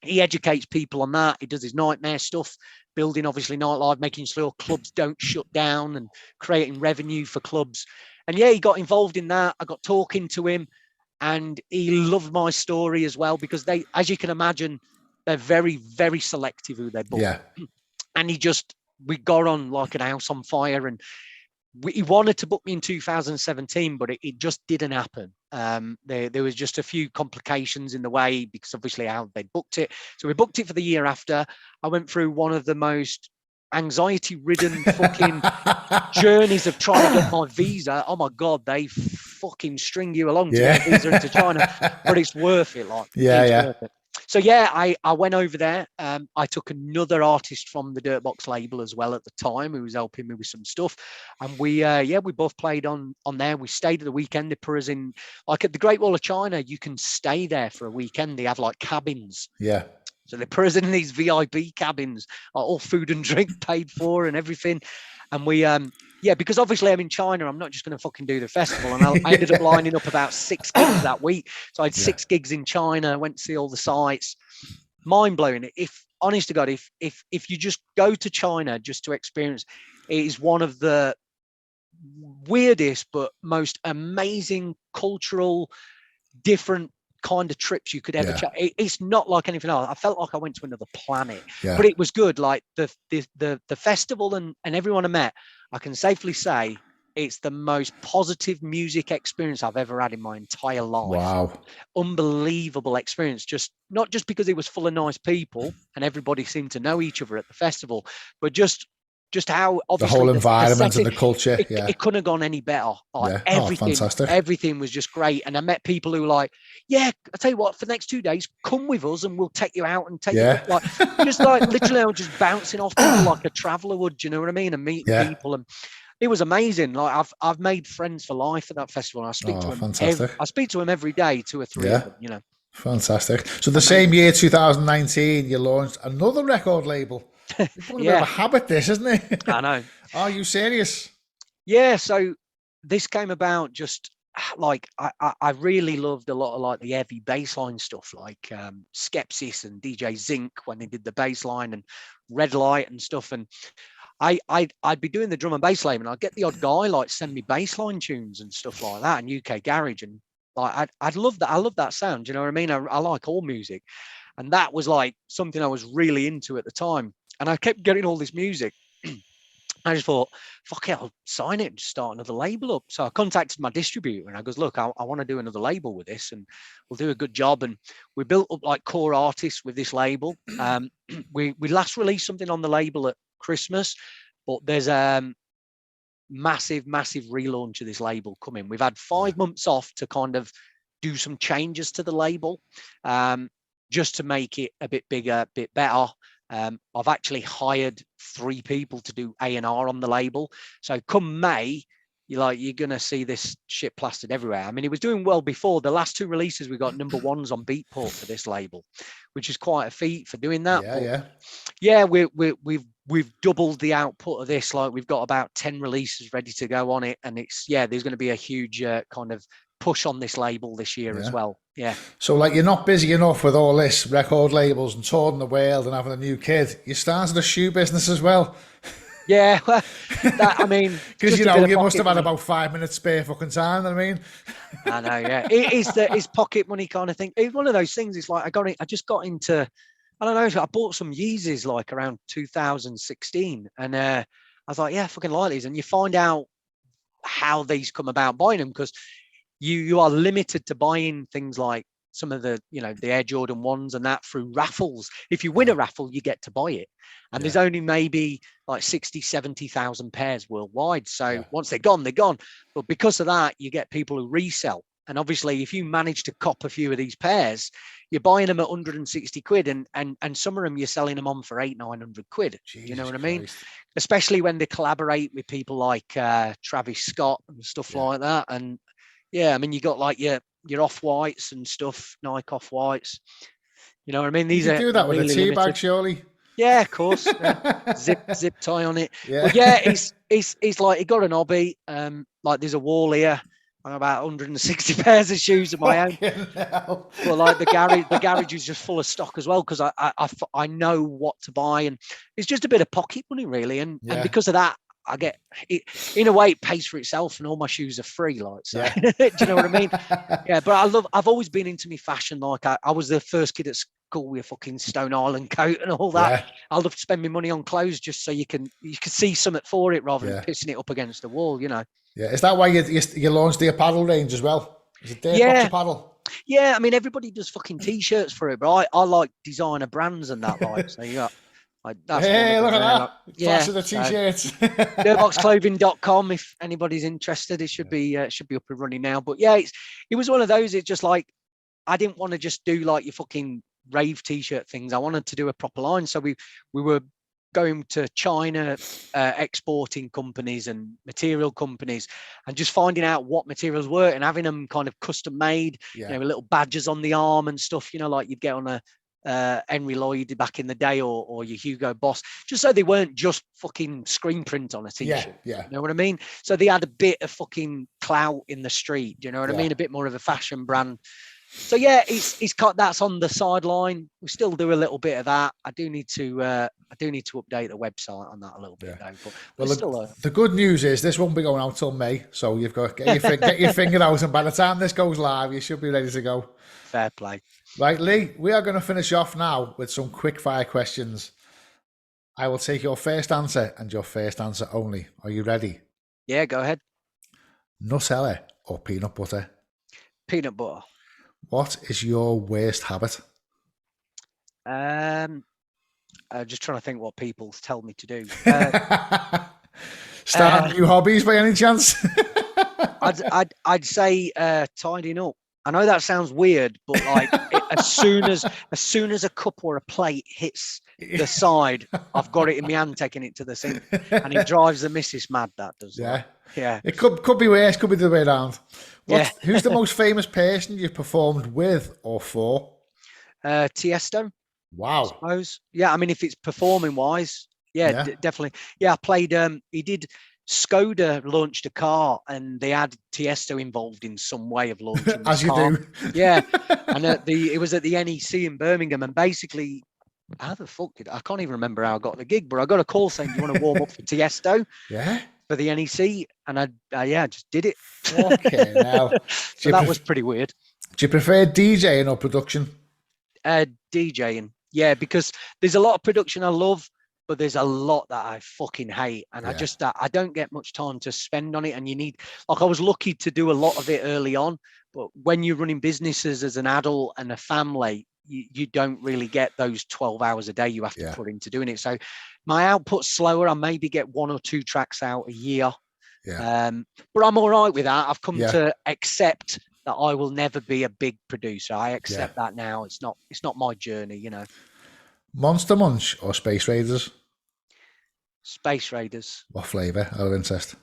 he educates people on that. He does his Nightmare stuff, building obviously nightlife, making sure clubs don't shut down and creating revenue for clubs. And he got involved in that. I got talking to him, and he loved my story as well, because they, as you can imagine, they're very, very selective who they book. And we got on like an house on fire, and he wanted to book me in 2017, but it just didn't happen. There was just a few complications in the way, because obviously how they booked it. So we booked it for the year after. I went through one of the most anxiety-ridden fucking journeys of trying to get my visa. Oh my God, they fucking string you along to get a visa into China, but it's worth it. Worth it. So I went over there. I took another artist from the Dirtbox label as well at the time, who was helping me with some stuff, and we both played on there. We stayed at the weekend. They put us in, like at the Great Wall of China, you can stay there for a weekend. They have like cabins. So they put us in these VIP cabins, all food and drink paid for and everything. And we because obviously I'm in China, I'm not just going to fucking do the festival. And I ended up lining up about 6 gigs that week. So I had 6 gigs in China, went to see all the sites. Mind blowing. If honest to God, if you just go to China just to experience, it is one of the weirdest but most amazing cultural, different kind of trips you could ever check. It's not like anything else. I felt like I went to another planet, but it was good. Like the festival and everyone I met, I can safely say it's the most positive music experience I've ever had in my entire life. Unbelievable experience. Just not just because it was full of nice people and everybody seemed to know each other at the festival, but just just how The obviously whole environment setting, and the culture. it couldn't have gone any better. Like Yeah. Oh, everything, fantastic. everything was just great. And I met people who were like, yeah, I tell you what, for the next 2 days, come with us and we'll take you out and take you like just like literally I was just bouncing off people like a traveller would, do you know what I mean? And meeting people, and it was amazing. Like I've made friends for life at that festival. And I speak to them. Fantastic. I speak to them every day, 2 or 3 of them, you know. Fantastic. So the same year, 2019, you launched another record label. It's becoming a bit of a habit, this, isn't it? I know. Are you serious? Yeah. So this came about just like I really loved a lot of like the heavy bassline stuff, like Skepsis and DJ Zinc when they did the bassline, and Red Light and stuff. And I'd be doing the drum and bass label, and I'd get the odd guy like send me bassline tunes and stuff like that in UK garage, and like I'd love that. I love that sound. You know what I mean? I like all music, and that was like something I was really into at the time. And I kept getting all this music. I just thought, fuck it, I'll sign it and start another label up. So I contacted my distributor and I goes, look, I want to do another label with this and we'll do a good job. And we built up like core artists with this label. We last released something on the label at Christmas, but there's a massive relaunch of this label coming. We've had 5 months off to kind of do some changes to the label, just to make it a bit bigger, a bit better. I've actually hired 3 people to do A&R on the label. So come May, you're gonna see this shit plastered everywhere. I mean, it was doing well before. The last 2 releases, we got #1s on Beatport for this label, which is quite a feat for doing that. Yeah, we've doubled the output of this. Like we've got about 10 releases ready to go on it, and there's going to be a huge kind of push on this label this year as well. Yeah. So like you're not busy enough with all this record labels and touring the world and having a new kid. You started a shoe business as well. Yeah, well, I mean, because you must have had about 5 minutes spare fucking time. I mean, I know. Yeah, it's pocket money kind of thing. It's one of those things. It's like I just got into. I don't know. I bought some Yeezys like around 2016, and I was like, yeah, I fucking like these. And you find out how these come about buying them, because you are limited to buying things like some of the, the Air Jordan 1s and that through raffles. If you win a raffle, you get to buy it. And there's only maybe like 60, 70,000 pairs worldwide. So once they're gone, they're gone. But because of that, you get people who resell. And obviously, if you manage to cop a few of these pairs, you're buying them at 160 quid. And some of them, you're selling them on for 800-900 quid. Jesus, you know what I mean? Christ. Especially when they collaborate with people like Travis Scott and stuff like that. And yeah, I mean, you got like your off-whites and stuff, Nike off-whites. You know what I mean? These you do that really with a tea limited. bag, surely. Yeah, of course. Zip tie on it. Yeah. But yeah, it's like he got an hobby. Like there's a wall here. I'm about 160 pairs of shoes of my own. Well, like the garage is just full of stock as well, because I know what to buy, and it's just a bit of pocket money really, and because of that, I get it, in a way, it pays for itself, and all my shoes are free. Like, so, do you know what I mean? Yeah, but I've always been into me fashion. Like, I was the first kid at school with a fucking Stone Island coat and all that. I love to spend my money on clothes just so you can see something for it rather than pissing it up against the wall. You know. Yeah, is that why you launched the apparel range as well? Is it Dirtbox apparel? Yeah, I mean everybody does fucking t-shirts for it, but I like designer brands and that. Like, so you got. Hey, look at that. Flash of the t-shirts. Dirtboxclothing.com if anybody's interested. It should be up and running now. But yeah, it was one of those. It's just like I didn't want to just do like your fucking rave t-shirt things. I wanted to do a proper line. So we were going to China, exporting companies and material companies, and just finding out what materials were and having them kind of custom made, with little badges on the arm and stuff, like you'd get on a Henry Lloyd back in the day, or your Hugo Boss, just so they weren't just fucking screen print on a t-shirt. You know what I mean? So they had a bit of fucking clout in the street. You know what I mean? A bit more of a fashion brand. So yeah, it's got that's on the sideline. We still do a little bit of that. I do need to update the website on that a little bit though. But the good news is this won't be going out till May, so you've got to get your finger out, and by the time this goes live, you should be ready to go. Fair play. Right, Lee, we are going to finish off now with some quick fire questions. I will take your first answer and your first answer only. Are you ready? Yeah, go ahead. Nutella or peanut butter? Peanut butter. What is your worst habit? Just trying to think what people tell me to do. Start new hobbies by any chance? I'd say tidying up. I know that sounds weird, but like as soon as a cup or a plate hits the side, I've got it in my hand, taking it to the sink, and it drives the missus mad. That does. Yeah, yeah. It could be worse. Could be the other way around. Who's the most famous person you've performed with or for? Tiesto. Wow. I suppose. Yeah, I mean, if it's performing wise, definitely. Yeah, I played. He did. Skoda launched a car, and they had Tiesto involved in some way of launching this As you car. do. Yeah, and it was at the NEC in Birmingham, and basically, how the fuck I can't even remember how I got the gig, but I got a call saying, "Do you want to warm up for Tiesto?" Yeah. For the NEC, and I just did it. Okay, now. So that was pretty weird. Do you prefer DJing or production? DJing, yeah, because there's a lot of production I love, but there's a lot that I fucking hate, and I don't get much time to spend on it. And you need, like, I was lucky to do a lot of it early on, but when you're running businesses as an adult and a family, you don't really get those 12 hours a day you have to put into doing it. So my output's slower. I maybe get 1 or 2 tracks out a year. Yeah. But I'm all right with that. I've come to accept that I will never be a big producer. I accept that now. It's not my journey, you know. Monster Munch or Space Raiders? Space Raiders. What flavour out of interest?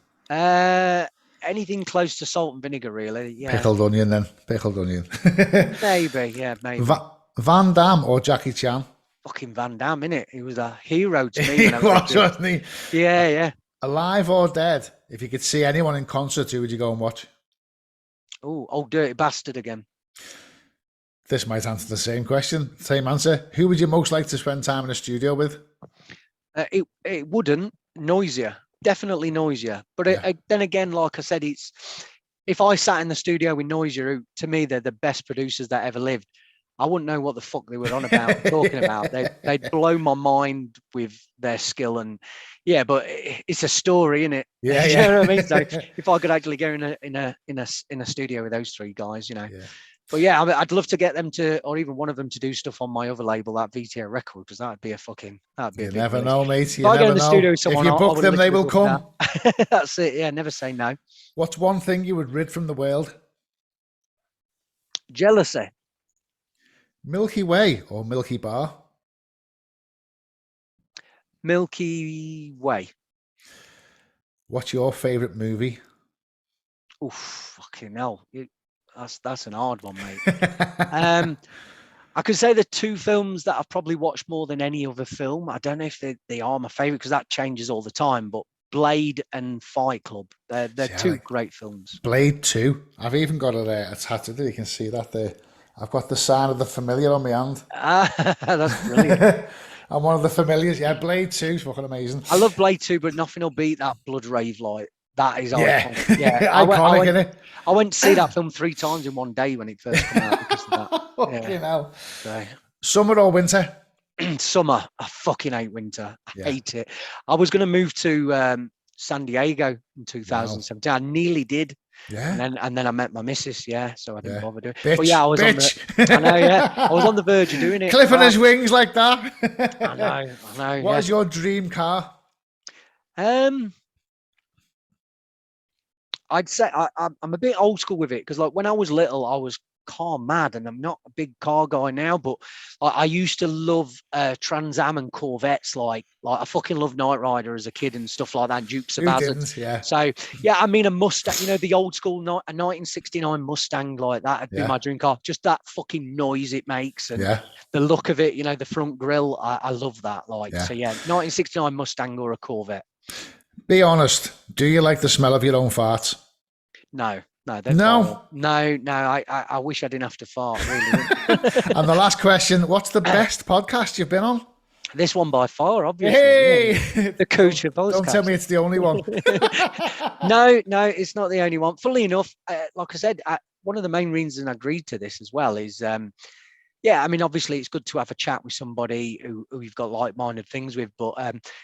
Anything close to salt and vinegar, really. Yeah. Pickled onion, then. Pickled onion. Maybe, yeah, maybe. Van Damme or Jackie Chan? Fucking Van Damme, innit? He was a hero to me. He was, wasn't he? Yeah, yeah. Alive or dead? If you could see anyone in concert, who would you go and watch? Oh, Dirty Bastard again. This might answer the same question, same answer. Who would you most like to spend time in a studio with? It wouldn't. Noisier. Definitely noisier. But then again, like I said, if I sat in the studio with Noisier, who to me they're the best producers that ever lived, I wouldn't know what the fuck they were on about, talking about. They'd blow my mind with their skill, and but it's a story, isn't it? Yeah, you know what I mean? So if I could actually go in a studio with those 3 guys, you know. Yeah. But I'd love to get them to, or even one of them to do stuff on my other label, that VTO record, because that'd be a You never know, mate. If I go in the studio with someone, if you book them, they will come. That's it. Yeah, never say no. What's one thing you would rid from the world? Jealousy. Milky Way or Milky Bar? Milky Way. What's your favourite movie? Oh, fucking hell. That's an hard one, mate. I could say the 2 films that I've probably watched more than any other film. I don't know if they are my favourite, because that changes all the time, but Blade and Fight Club, they're 2 great films. Blade 2. I've even got it attached. You can see that there. I've got the sign of the Familiar on my hand. That's brilliant. I'm one of the Familiars. Yeah, Blade 2 is fucking amazing. I love Blade 2, but nothing will beat that Blood Rave light. That is iconic. Yeah, iconic, isn't it? I went to see that film 3 times in one day when it first came out because of that. Fucking hell. So. Summer or winter? Summer. I fucking hate winter. I hate it. I was going to move to San Diego in 2017. Wow. I nearly did. Yeah. And then I met my missus. So I didn't bother doing it. Bitch, but I was I was on the verge of doing it. Cliffing his wings like that. I know. What is your dream car? I'd say I'm a bit old school with it, because like when I was little, I was car mad, and I'm not a big car guy now, but I used to love Trans Am and Corvettes. Like I fucking loved Knight Rider as a kid and stuff like that. Dukes of Hazzard. Yeah. So I mean, a Mustang, the old school a 1969 Mustang like that would be my dream car. Just that fucking noise it makes, and the look of it. The front grille. I love that. So 1969 Mustang or a Corvette. Be honest. Do you like the smell of your own farts? No. No. I wish I didn't have to fart. Really. And the last question: what's the best podcast you've been on? This one by far, obviously. Hey, the Couture podcast. Don't tell me it's the only one. No, it's not the only one. Funnily enough, like I said, one of the main reasons I agreed to this as well is, yeah, I mean, obviously it's good to have a chat with somebody who you've got like-minded things with, but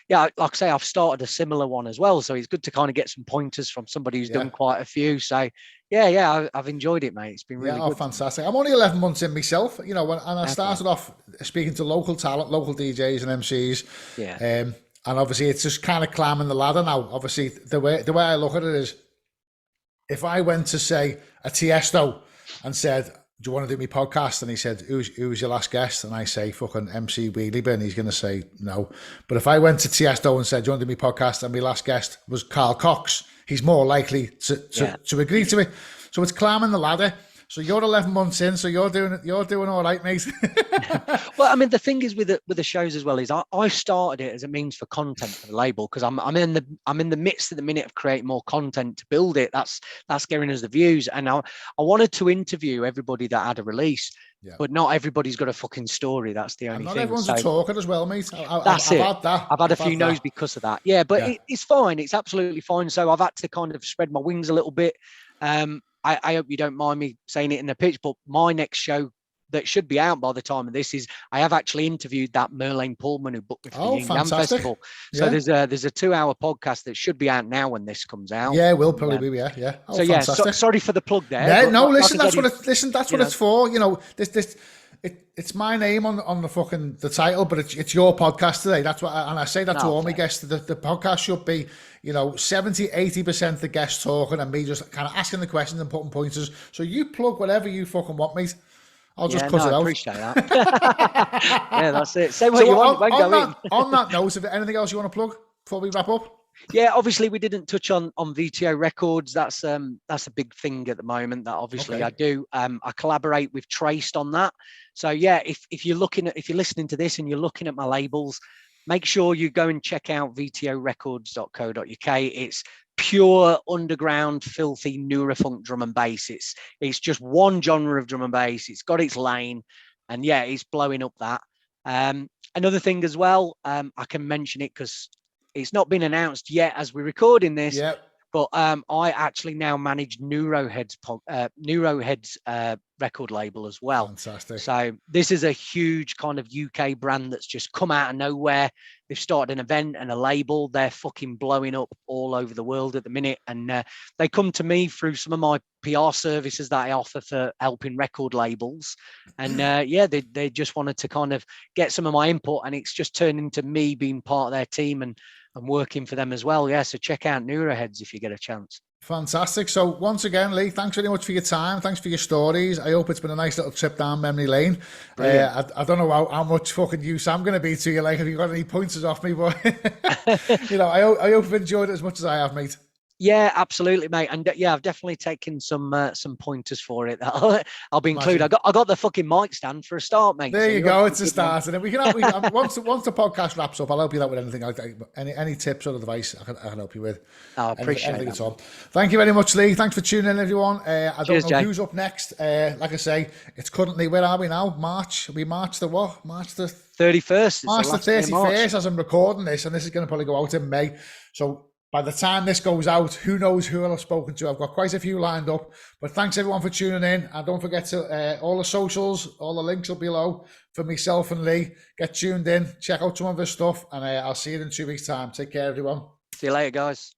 yeah, like I say, I've started a similar one as well, so it's good to kind of get some pointers from somebody who's done quite a few. So yeah, I've enjoyed it, mate. It's been really good. Fantastic. I'm only 11 months in myself, you know, and I started off speaking to local talent, local DJs and MCs. Yeah. And obviously it's just kind of climbing the ladder now. Obviously the way I look at it is, if I went to say a Tiesto and said, do you want to do my podcast? And he said, who's your last guest? And I say, fucking MC Wheelie Bin. He's going to say no. But if I went to Tiesto and said, do you want to do my podcast? And my last guest was Carl Cox, he's more likely to agree to it. So it's climbing the ladder. So you're 11 months in, so you're doing all right, mate. Well, I mean, the thing is with the shows as well is I started it as a means for content for the label, because I'm in the midst of the minute of creating more content to build it. That's getting us the views, and I wanted to interview everybody that had a release, but not everybody's got a fucking story. That's the only thing. Not everyone's a talker as well, mate. I've had a few no's because of that. Yeah, but it's fine. It's absolutely fine. So I've had to kind of spread my wings a little bit. I hope you don't mind me saying it in the pitch, but my next show that should be out by the time of this is I have actually interviewed that Merlane Pullman who booked me for the Yam Festival. So there's a 2-hour podcast that should be out now when this comes out. Yeah, it will probably be. Yeah. Oh, so fantastic. Sorry for the plug there. Yeah, no, listen, that's what it's for. You know, it's my name on the fucking the title, but it's your podcast today. That's what, and I say that to all my guests. The podcast should be, you know, 70-80% the guests talking and me just kind of asking the questions and putting pointers. So you plug whatever you fucking want, mate. I'll just cut it out. I appreciate that. Yeah, that's it. Say what you want. On that note, is there anything else you want to plug before we wrap up? Yeah, obviously we didn't touch on VTO Records. That's a big thing at the moment that obviously I do. I collaborate with Traced on that. So yeah, if you're listening to this and you're looking at my labels, make sure you go and check out vtorecords.co.uk. It's pure underground, filthy neurofunk drum and bass. It's just one genre of drum and bass. It's got its lane, and yeah, it's blowing up that. Another thing as well, I can mention it because it's not been announced yet as we're recording this. Yep. But I actually now manage Neuroheadz record label as well. Fantastic. So this is a huge kind of UK brand that's just come out of nowhere. They've started an event and a label. They're fucking blowing up all over the world at the minute. And they come to me through some of my PR services that I offer for helping record labels. And they just wanted to kind of get some of my input, and it's just turned into me being part of their team and working for them as well. Yeah, so check out Neuroheadz if you get a chance. Fantastic. So once again, Lee, thanks very much for your time. Thanks for your stories. I hope it's been a nice little trip down memory lane. I don't know how much fucking use I'm going to be to you. Like, have you got any pointers off me? But you know, I hope you've enjoyed it as much as I have, mate. Yeah, absolutely, mate. And yeah, I've definitely taken some pointers for it. I'll be included. I got the fucking mic stand for a start, mate. There you go. It's a start, and we can once the podcast wraps up, I'll help you out with anything. Any tips or advice I can help you with. I appreciate it. Thank you very much, Lee. Thanks for tuning in, everyone. I don't know who's up next. Like I say, it's currently, where are we now? March. We March the what? March the 31st. March the 31st as I'm recording this, and this is going to probably go out in May. So by the time this goes out, who knows who I've spoken to. I've got quite a few lined up. But thanks everyone for tuning in. And don't forget to all the socials, all the links will be below for myself and Lee. Get tuned in, check out some of this stuff, and I'll see you in 2 weeks' time. Take care, everyone. See you later, guys.